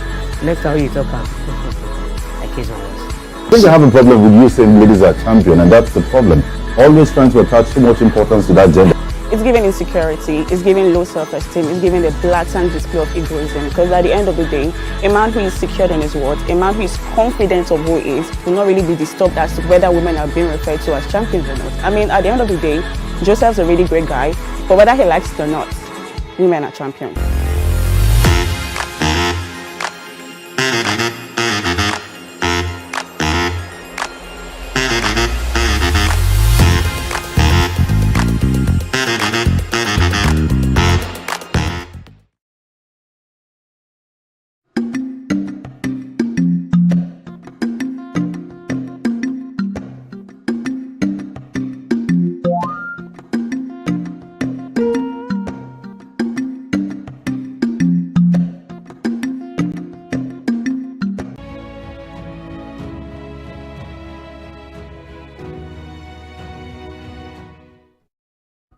Next time you talk about I kiss my words. I think they have a problem with you saying ladies are champion, and that's the problem. Always trying to attach so much importance to that gender. It's giving insecurity, it's giving low self-esteem, it's giving the blatant display of egoism. Because at the end of the day, a man who is secured in his words, a man who is confident of who he is, will not really be disturbed as to whether women are being referred to as champions or not. I mean, at the end of the day, Joseph's a really great guy, but whether he likes it or not, women are champions.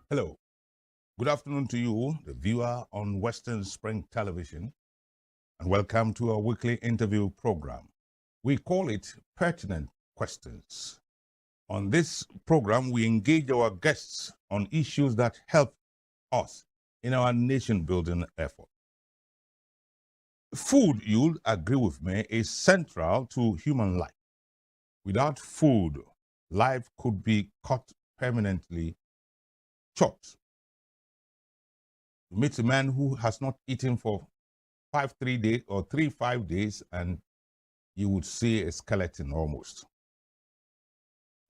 Hello, good afternoon to you, the viewer on Western Spring Television, and welcome to our weekly interview program. We call it Pertinent Questions. On this program, we engage our guests on issues that help us in our nation-building effort. Food, you'll agree with me, is central to human life. Without food, life could be cut permanently short. You meet a man who has not eaten for 3 days or 5 days, and you would see a skeleton almost.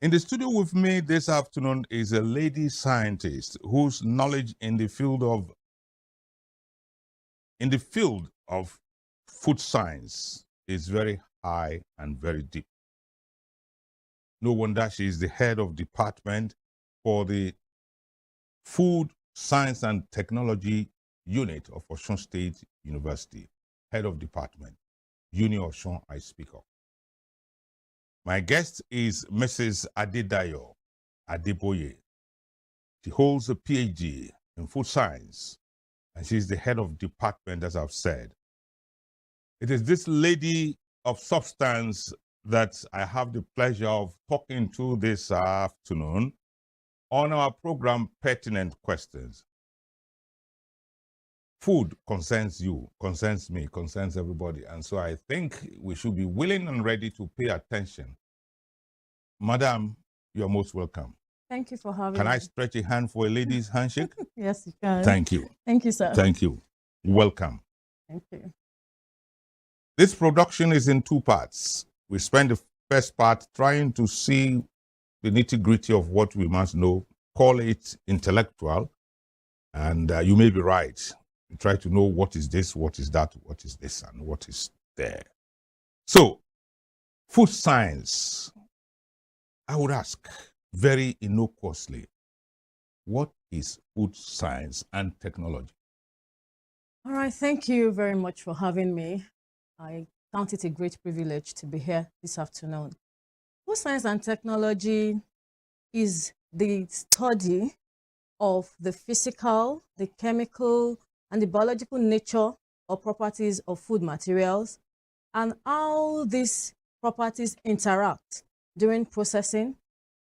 In the studio with me this afternoon is a lady scientist whose knowledge in the field of food science is very high and very deep. No wonder she is the head of department for the Food Science and Technology Unit of Osun State University, Head of Department, Uni Osun I speak of. My guest is Mrs. Adedayo Adeboye. She holds a PhD in food science, and she's the head of department, as I've said. It is this lady of substance that I have the pleasure of talking to this afternoon on our program, Pertinent Questions. Food concerns you, concerns me, concerns everybody. And so I think we should be willing and ready to pay attention. Madam, you're most welcome. Thank you for having me. Can I stretch a hand for a lady's handshake? Yes, you can. Thank you. Thank you, sir. Thank you. Welcome. Thank you. This production is in two parts. We spend the first part trying to see the nitty-gritty of what we must know, call it intellectual, and you may be right. We try to know what is this, what is that, what is this, and what is there. So, food science, I would ask very innocuously, what is food science and technology? All right, thank you very much for having me. I count it a great privilege to be here this afternoon. Food science and technology is the study of the physical, the chemical, and the biological nature or properties of food materials and how these properties interact during processing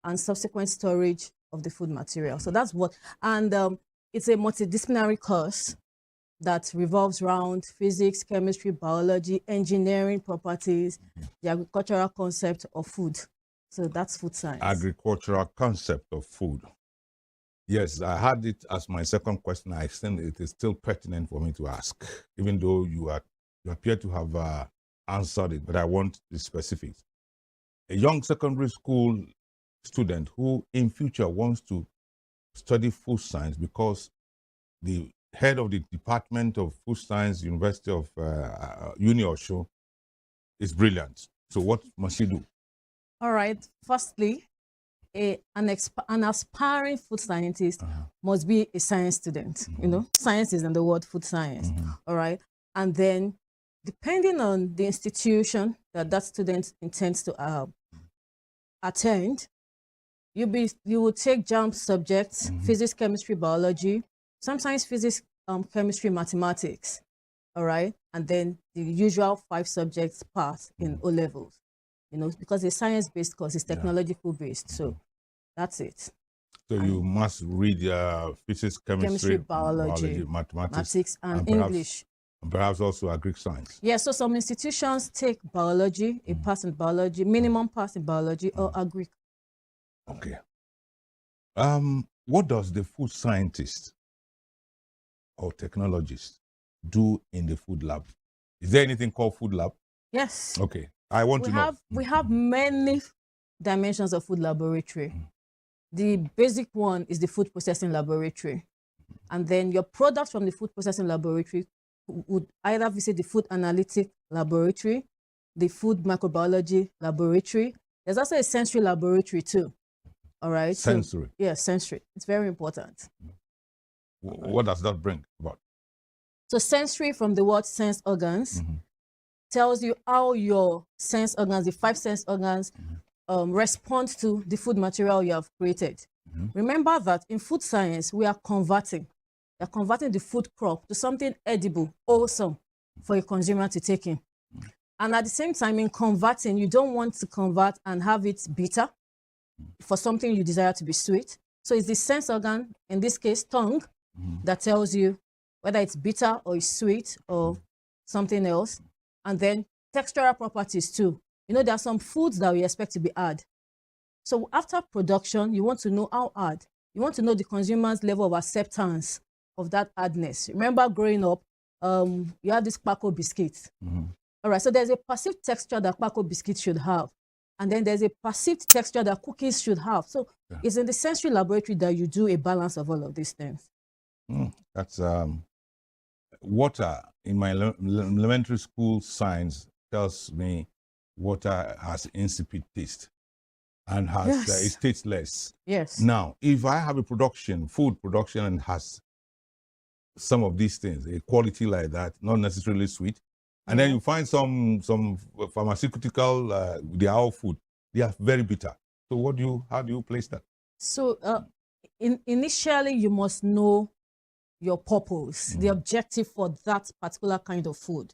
and subsequent storage of the food material. So that's what, and it's a multidisciplinary course that revolves around physics, chemistry, biology, engineering properties, the agricultural concept of food. So that's food science. Agricultural concept of food. Yes, I had it as my second question. I think it is still pertinent for me to ask, even though you appear to have answered it, but I want the specifics. A young secondary school student who in future wants to study food science because the head of the Department of Food Science, University of Uni Osun, is brilliant. So what must he do? All right. Firstly, an aspiring food scientist must be a science student. You know, science is in the word food science. All right. And then, depending on the institution that student intends to attend, you will take JAMB subjects, physics, chemistry, biology, sometimes physics, chemistry, mathematics. All right. And then the usual 5 subjects pass in O levels. You know, because it's science-based course, it's technological-based. So that's it. So you must read physics, chemistry, biology, mathematics, and English. Perhaps also Greek science. Yeah, so some institutions take biology, a pass in biology, minimum pass in biology, or Greek. Okay. What does the food scientist or technologist do in the food lab? Is there anything called food lab? Yes. Okay. I want to know. We have many dimensions of food laboratory. The basic one is the food processing laboratory. And then your products from the food processing laboratory would either visit the food analytic laboratory, the food microbiology laboratory. There's also a sensory laboratory too. All right. Sensory. So, yeah, sensory. It's very important. What does that bring about? So sensory, from the word sense organs, tells you how your sense organs, the 5 sense organs, respond to the food material you have created. Remember that in food science, we are converting. We are converting the food crop to something edible, wholesome for a consumer to take in. And at the same time, in converting, you don't want to convert and have it bitter for something you desire to be sweet. So it's the sense organ, in this case, tongue, that tells you whether it's bitter or it's sweet or something else. And then textural properties too. You know, there are some foods that we expect to be hard. So after production, you want to know how hard. You want to know the consumer's level of acceptance of that hardness. Remember growing up, you have this Kpako biscuit. All right, so there's a perceived texture that Kpako biscuit should have. And then there's a perceived texture that cookies should have. So it's in the sensory laboratory that you do a balance of all of these things. That's water. In my elementary school science tells me water has insipid taste. and has is tasteless. Yes. Now, if I have a production, food production, and has some of these things, a quality like that, not necessarily sweet, and then you find some pharmaceutical, they are all food, they are very bitter. So how do you place that? So initially, you must know your purpose, the objective for that particular kind of food.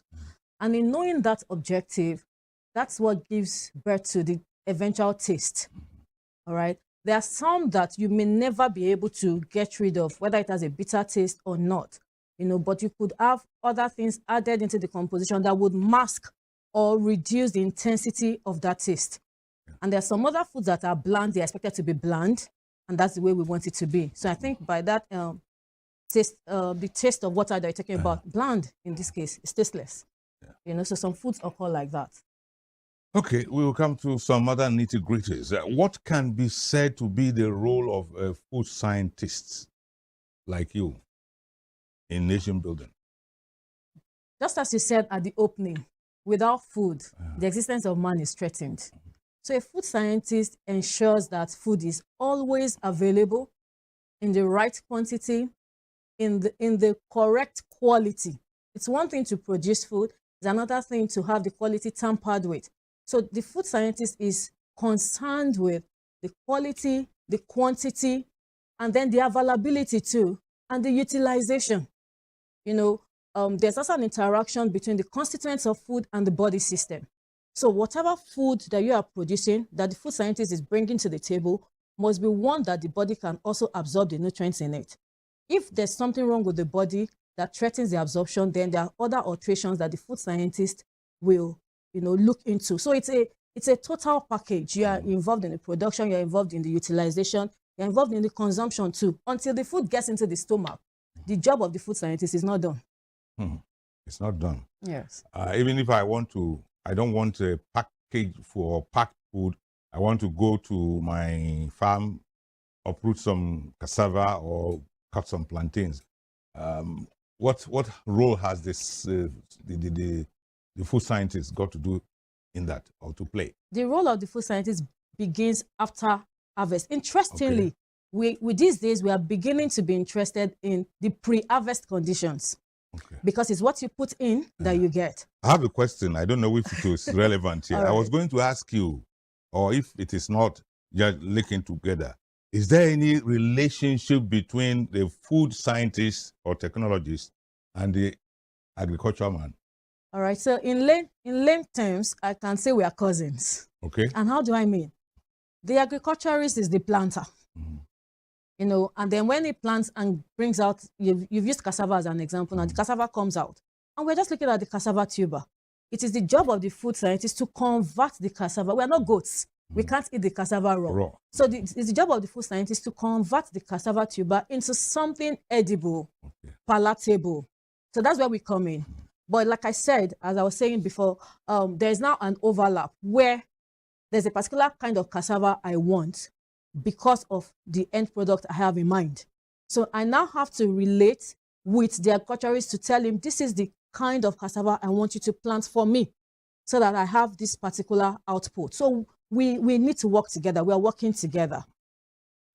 And in knowing that objective, that's what gives birth to the eventual taste. All right. There are some that you may never be able to get rid of, whether it has a bitter taste or not, but you could have other things added into the composition that would mask or reduce the intensity of that taste. And there are some other foods that are bland, they're expected to be bland, and that's the way we want it to be. So I think by that taste, the taste of water that you're talking about, bland in this case, is tasteless. So some foods occur like that. Okay, we will come to some other nitty-gritties. What can be said to be the role of food scientists like you in nation building? Just as you said at the opening, without food, the existence of man is threatened. So a food scientist ensures that food is always available in the right quantity, in the correct quality. It's one thing to produce food, it's another thing to have the quality tampered with. So the food scientist is concerned with the quality, the quantity, and then the availability too, and the utilization. There's also an interaction between the constituents of food and the body system. So whatever food that you are producing, that the food scientist is bringing to the table, must be one that the body can also absorb the nutrients in it. If there's something wrong with the body that threatens the absorption, then there are other alterations that the food scientist will look into. So it's a total package. You are involved in the production, you're involved in the utilization, you're involved in the consumption too. Until the food gets into the stomach, the job of the food scientist is not done. It's not done. Yes. Even if I don't want a package for packed food, I want to go to my farm, uproot some cassava or cut some plantains. What role has this the food scientist got to do in that, or to play? The role of the food scientist begins after harvest. Interestingly, we these days, we are beginning to be interested in the pre-harvest conditions. Because it's what you put in that you get. I have a question. I don't know if it is relevant here. I was going to ask you, or if it is not, just linking together. Is there any relationship between the food scientist or technologist and the agricultural man? All right. So in lame terms, I can say we are cousins. Okay. And how do I mean? The agriculturist is the planter. And then when he plants and brings out, you've used cassava as an example. Now the cassava comes out, and we're just looking at the cassava tuber. It is the job of the food scientist to convert the cassava. We are not goats. We can't eat the cassava raw. So it's the job of the food scientist to convert the cassava tuber into something edible, palatable. So that's where we come in. But like I said, as I was saying before, there's now an overlap where there's a particular kind of cassava I want because of the end product I have in mind. So I now have to relate with the agriculturist to tell him, this is the kind of cassava I want you to plant for me so that I have this particular output. So we need to work together. We are working together.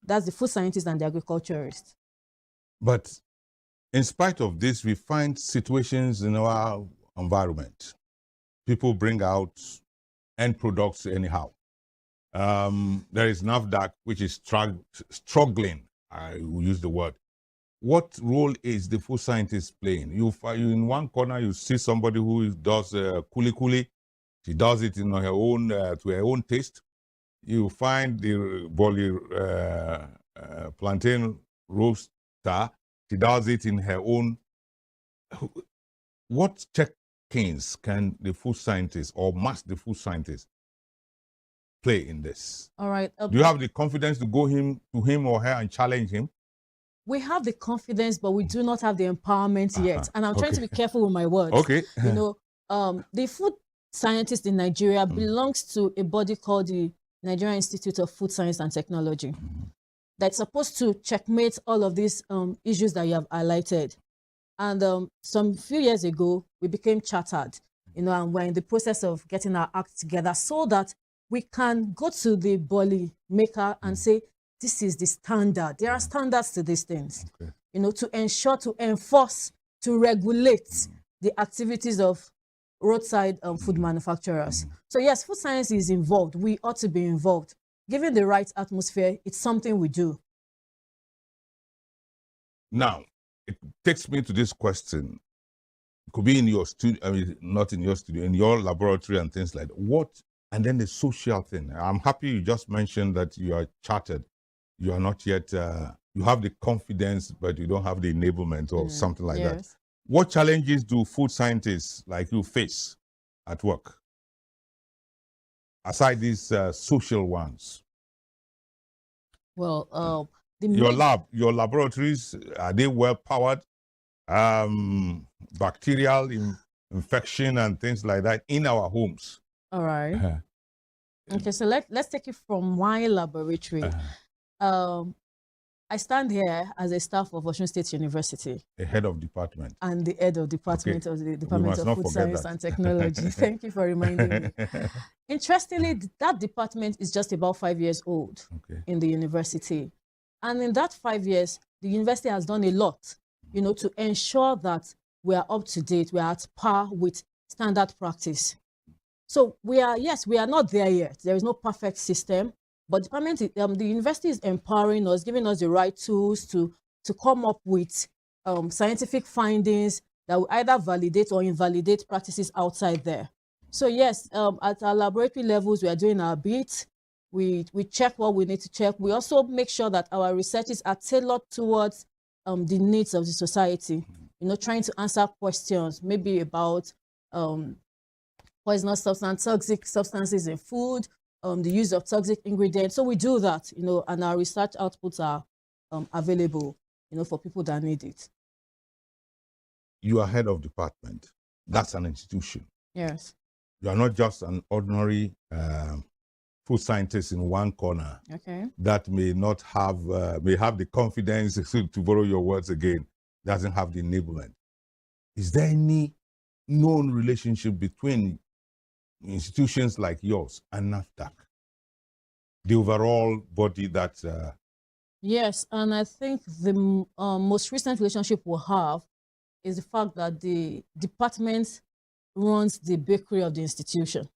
That's the food scientist and the agriculturist. But in spite of this, we find situations in our environment. People bring out end products anyhow. There is NAFDAC, which is struggling. I will use the word. What role is the food scientist playing? You in one corner, you see somebody who does kuli kuli. She does it in her own to her own taste. You find the plantain roaster. She does it in her own. What check-ins can the food scientist, or must the food scientist play in this? All right. Do you have the confidence to go to him or her and challenge him? We have the confidence, but we do not have the empowerment yet. And I'm trying to be careful with my words. Okay. The food scientist in Nigeria belongs to a body called the Nigerian Institute of Food Science and Technology. That's supposed to checkmate all of these issues that you have highlighted. And some few years ago, we became chartered, and we're in the process of getting our act together so that we can go to the Bolly maker and say, this is the standard. There are standards to these things, you know, to ensure, to enforce, to regulate the activities of roadside food manufacturers. So yes, food science is involved. We ought to be involved. Given the right atmosphere, it's something we do. Now, it takes me to this question. It could be in your studio, I mean, not in your studio, in your laboratory and things like that. What, and then the social thing. I'm happy you just mentioned that you are chartered. You are not yet, you have the confidence, but you don't have the enablement or something like that. What challenges do food scientists like you face at work? Aside these social ones. Well, your laboratories, are they well powered? Bacterial infection and things like that in our homes. All right. Okay, so let's take it from my laboratory. I stand here as a staff of Osun State University. A head of department. And the head of department of the Department of Food Science and Technology. Thank you for reminding me. Interestingly, that department is just about 5 years old in the university. And in that 5 years, the university has done a lot, you know, to ensure that we are up to date, we are at par with standard practice. So we are not there yet. There is no perfect system. But the university is empowering us, giving us the right tools to come up with scientific findings that will either validate or invalidate practices outside there. So yes, at our laboratory levels, we are doing our bit. We check what we need to check. We also make sure that our researches are tailored towards the needs of the society. You know, trying to answer questions maybe about poisonous substance, toxic substances in food, the use of toxic ingredients. So we do that, you know, and our research outputs are available, you know, for people that need it. You are head of department. That's an institution. Yes. You are not just an ordinary food scientist in one corner. Okay. That may not have, may have the confidence, to borrow your words again, doesn't have the enablement. Is there any known relationship between institutions like yours and NAFDAC, the overall body that... Yes, and I think the most recent relationship we have is the fact that the department runs the bakery of the institution.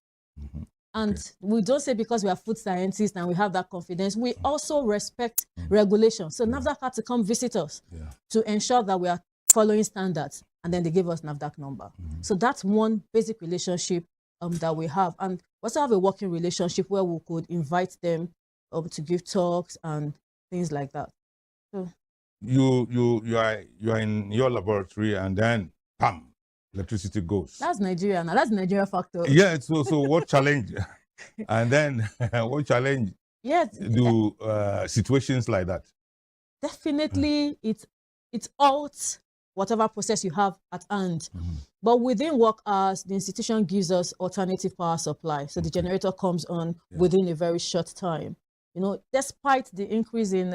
And we don't say because we are food scientists and we have that confidence, we also respect regulation. So NAFDAC had to come visit us to ensure that we are following standards, and then they gave us NAFDAC number. So that's one basic relationship that we have. And we also have a working relationship where we could invite them to give talks and things like that. So you are in your laboratory and then bam, electricity goes. That's Nigeria now. That's the Nigeria factor. Yeah, so what challenge? And then what challenge do situations like that? Definitely it's out whatever process you have at hand. But within work hours, the institution gives us alternative power supply. So the generator comes on within a very short time. You know, despite the increase in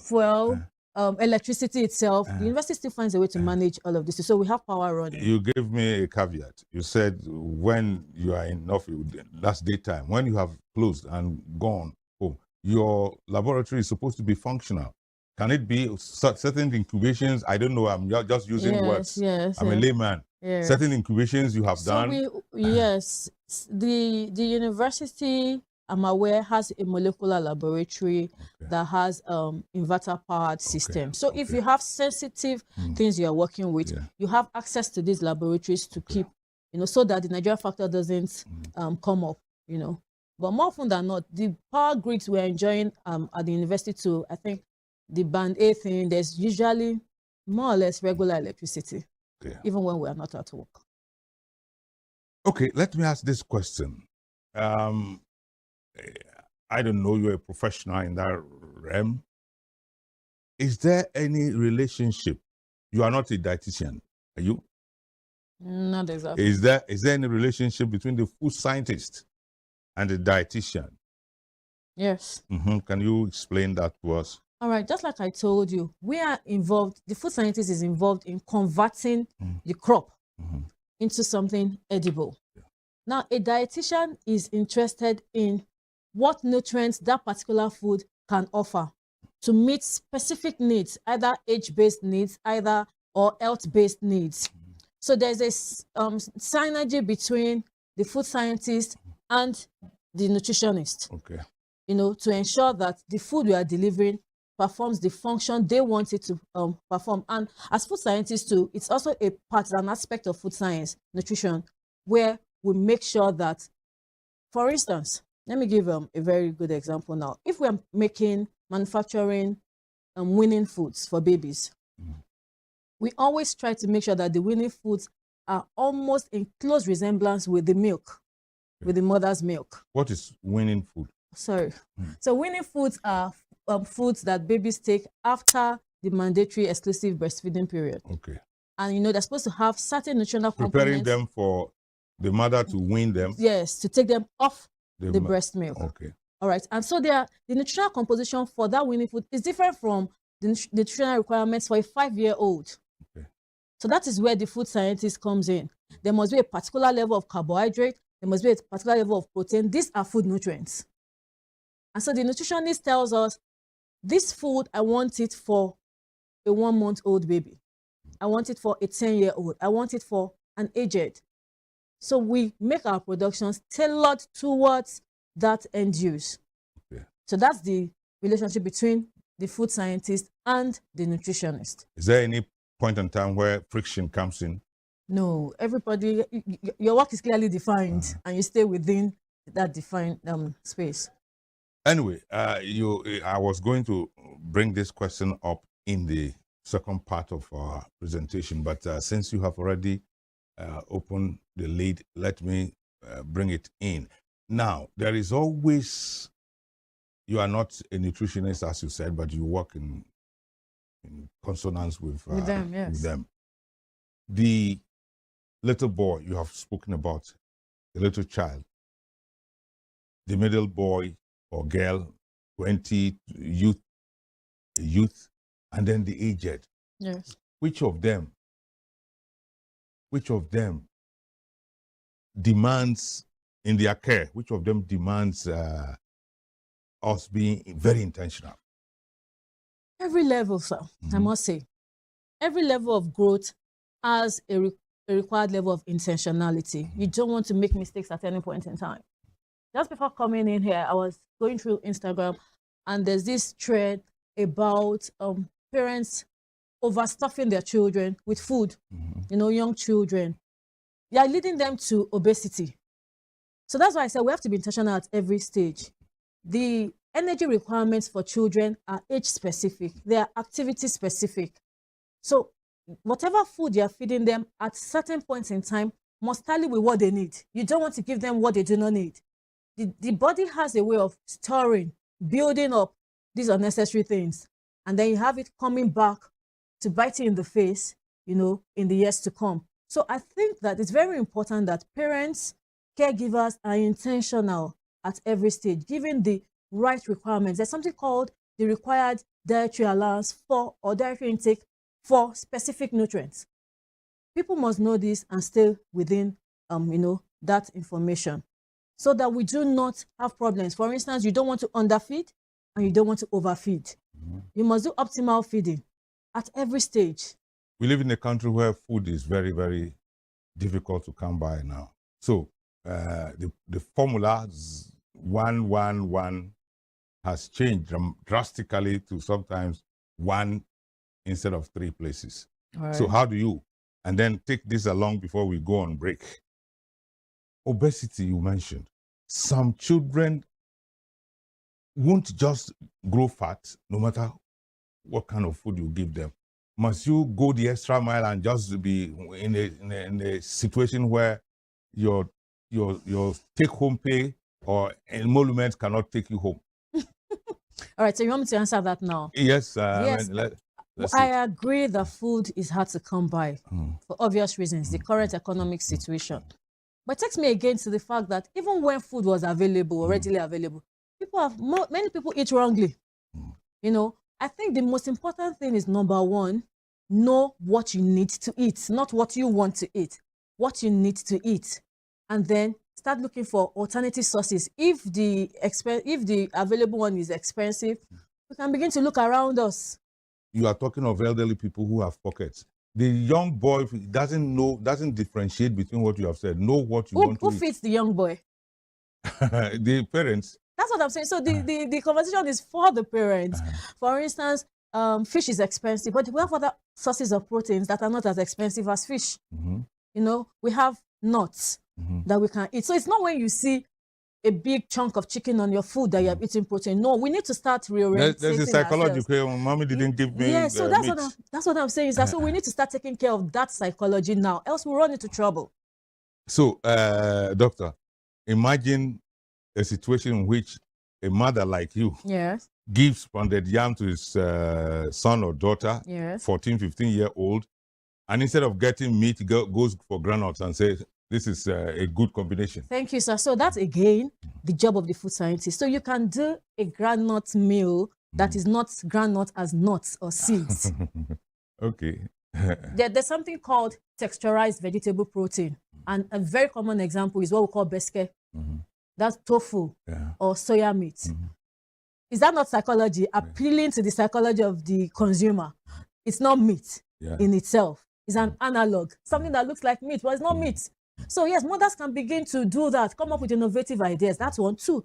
fuel, electricity itself, the university still finds a way to manage all of this. So we have power running. You gave me a caveat. You said when you are in office, that's daytime. When you have closed and gone home, your laboratory is supposed to be functional. Can it be certain incubations? I don't know. I'm just using words. I'm a layman. Certain incubations you have done. Yes, the university, I'm aware, has a molecular laboratory that has inverter powered system. So if you have sensitive things you are working with, you have access to these laboratories to keep, you know, so that the Nigeria factor doesn't come up, you know. But more often than not, the power grids we're enjoying at the university too, I think the band A thing, there's usually more or less regular electricity, even when we are not at work. Okay, let me ask this question. I don't know, you're a professional in that realm. Is there any relationship? You are not a dietitian, are you? Not exactly. Is there any relationship between the food scientist and the dietitian? Yes. Can you explain that to us? All right, just like I told you, we are involved, the food scientist is involved in converting the crop into something edible. Now, a dietitian is interested in what nutrients that particular food can offer to meet specific needs, either age-based needs, or health-based needs. So there's a synergy between the food scientist and the nutritionist. Okay. You know, to ensure that the food we are delivering performs the function they want it to perform. And as food scientists too, it's also a part, an aspect of food science, nutrition, where we make sure that, for instance, let me give a very good example now. If we're manufacturing weaning foods for babies, we always try to make sure that the weaning foods are almost in close resemblance with the milk, with the mother's milk. What is weaning food? Sorry. So weaning foods are foods that babies take after the mandatory exclusive breastfeeding period. Okay. And you know, they're supposed to have certain nutritional Preparing components. them for the mother to wean them. Yes, to take them off the breast milk. Okay. All right. And so the nutritional composition for that weaning food is different from the nutritional requirements for a 5-year-old. Okay. So that is where the food scientist comes in. There must be a particular level of carbohydrate. There must be a particular level of protein. These are food nutrients. And so the nutritionist tells us, this food, I want it for a 1-month-old baby. I want it for a 10-year-old. I want it for an aged. So we make our productions tailored towards that end use. Okay. So that's the relationship between the food scientist and the nutritionist. Is there any point in time where friction comes in? No, everybody, your work is clearly defined and you stay within that defined space. Anyway, I was going to bring this question up in the second part of our presentation, but since you have already opened the lid, let me bring it in. Now, there is always, you are not a nutritionist, as you said, but you work in consonance with them, yes. with them. The little boy you have spoken about, the little child, the middle boy or girl, 20, youth, and then the aged. Yes. Which of them demands in their care, which of them demands us being very intentional? Every level, sir, I must say. Every level of growth has a required level of intentionality. You don't want to make mistakes at any point in time. Just before coming in here, I was going through Instagram, and there's this thread about parents overstuffing their children with food, you know, young children. They are leading them to obesity. So that's why I said we have to be intentional at every stage. The energy requirements for children are age-specific. They are activity-specific. So whatever food you're feeding them at certain points in time must tally with what they need. You don't want to give them what they do not need. The body has a way of storing, building up these unnecessary things. And then you have it coming back to bite you in the face, you know, in the years to come. So I think that it's very important that parents, caregivers are intentional at every stage, given the right requirements. There's something called the required dietary allowance for or dietary intake for specific nutrients. People must know this and stay within, you know, that information so that we do not have problems. For instance, you don't want to underfeed and you don't want to overfeed. You must do optimal feeding at every stage. We live in a country where food is very, very difficult to come by now. So the formula 1-1-1 has changed drastically to sometimes 1 instead of 3 places. Right. So how do you, and then take this along before we go on break. Obesity, you mentioned. Some children won't just grow fat no matter what kind of food you give them. Must you go the extra mile and just be in a situation where your take-home pay or emolument cannot take you home? All right, so you want me to answer that now? Yes. Yes. I agree that food is hard to come by for obvious reasons, the current economic situation. But it takes me again to the fact that even when food was available, or readily available, many people eat wrongly. You know, I think the most important thing is, number one, know what you need to eat, not what you want to eat, what you need to eat. And then start looking for alternative sources. If the available one is expensive, we can begin to look around us. You are talking of elderly people who have pockets. The young boy doesn't differentiate between what you have said. Know what you want to Who eat. feeds the young boy? The parents. That's what I'm saying. So the conversation is for the parents. For instance, fish is expensive, but we have other sources of proteins that are not as expensive as fish. You know, we have nuts that we can eat. So it's not when you see a big chunk of chicken on your food that you're eating protein. No, we need to start reorienting. There's a psychology. Mommy didn't give me. Yeah, so that's what I'm saying. Is that so we need to start taking care of that psychology now, else we'll run into trouble. So, doctor, imagine a situation in which a mother like you gives pounded yam to his son or daughter, 14, 15-year-old, and instead of getting meat, goes for granules and says, this is a good combination. Thank you, sir. So that's, again, the job of the food scientist. So you can do a groundnut meal that is not groundnut as nuts or seeds. Okay. There's something called texturized vegetable protein. And a very common example is what we call beske. That's tofu or soya meat. Is that not psychology appealing to the psychology of the consumer? It's not meat in itself. It's an analog, something that looks like meat, but it's not meat. So yes, mothers can begin to do that, come up with innovative ideas. That's one. Two,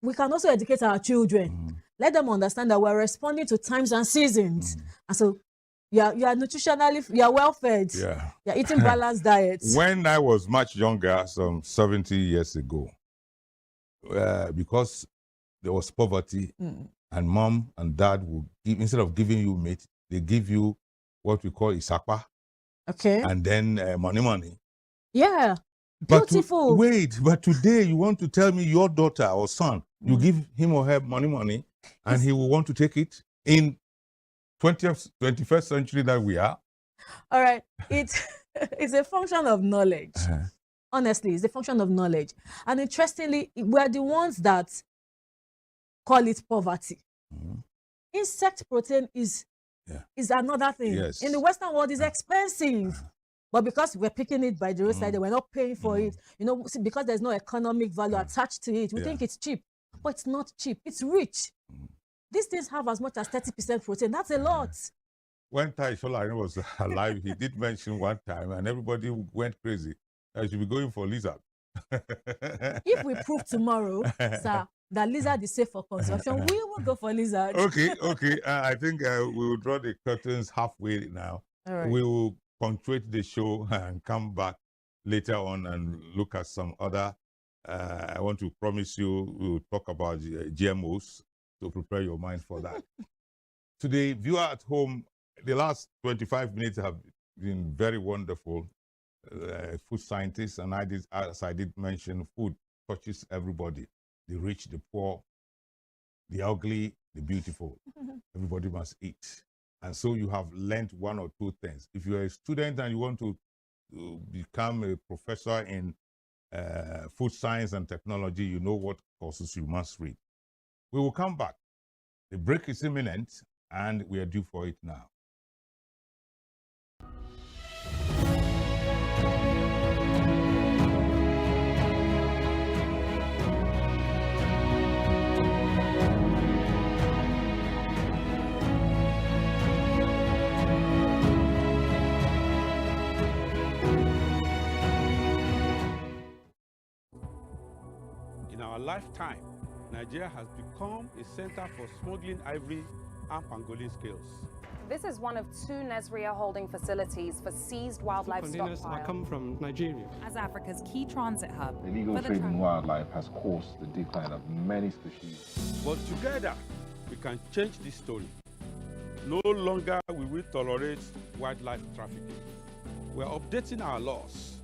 we can also educate our children. Let them understand that we're responding to times and seasons. And so you are nutritionally, you are well fed. You're eating balanced diets. When I was much younger, some 70 years ago, because there was poverty, and mom and dad would give, instead of giving you meat, they give you what we call isakpa. Okay. And then money. Yeah. Beautiful. But today you want to tell me your daughter or son, you give him or her money, and he will want to take it in 21st century that we are. All right. It's a function of knowledge. Honestly, it's a function of knowledge. And interestingly, we're the ones that call it poverty. Insect protein is another thing. Yes. In the Western world, it's expensive. But because we're picking it by the roadside, we're not paying for it. You know, because there's no economic value attached to it, we think it's cheap. But it's not cheap. It's rich. These things have as much as 30% protein. That's a lot. When Tai Sholari was alive, he did mention one time, and everybody went crazy. I should be going for lizard. If we prove tomorrow, sir, that lizard is safe for consumption, we will go for lizard. Okay. I think we will draw the curtains halfway now. All right. We will punctuate the show and come back later on and look at some other. I want to promise you we will talk about GMOs, so prepare your mind for that. To the viewer at home, the last 25 minutes have been very wonderful. Food scientists, and as I did mention, food touches everybody. The rich, the poor, the ugly, the beautiful. Everybody must eat. And so you have learned one or two things. If you're a student and you want to become a professor in food science and technology, you know what courses you must read. We will come back. The break is imminent, and we are due for it now. In our lifetime, Nigeria has become a center for smuggling ivory and pangolin scales. This is one of two Nesria holding facilities for seized wildlife Containers stockpiles. that come from Nigeria. As Africa's key transit hub. Illegal trade in wildlife has caused the decline of many species. But together, we can change this story. No longer will we tolerate wildlife trafficking. We're updating our laws,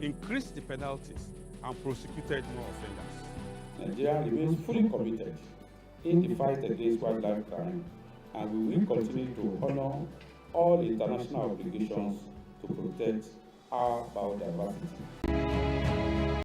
increased the penalties, and prosecuted more offenders. Nigeria remains fully committed in the fight against wildlife crime, and we will continue to honor all international obligations to protect our biodiversity.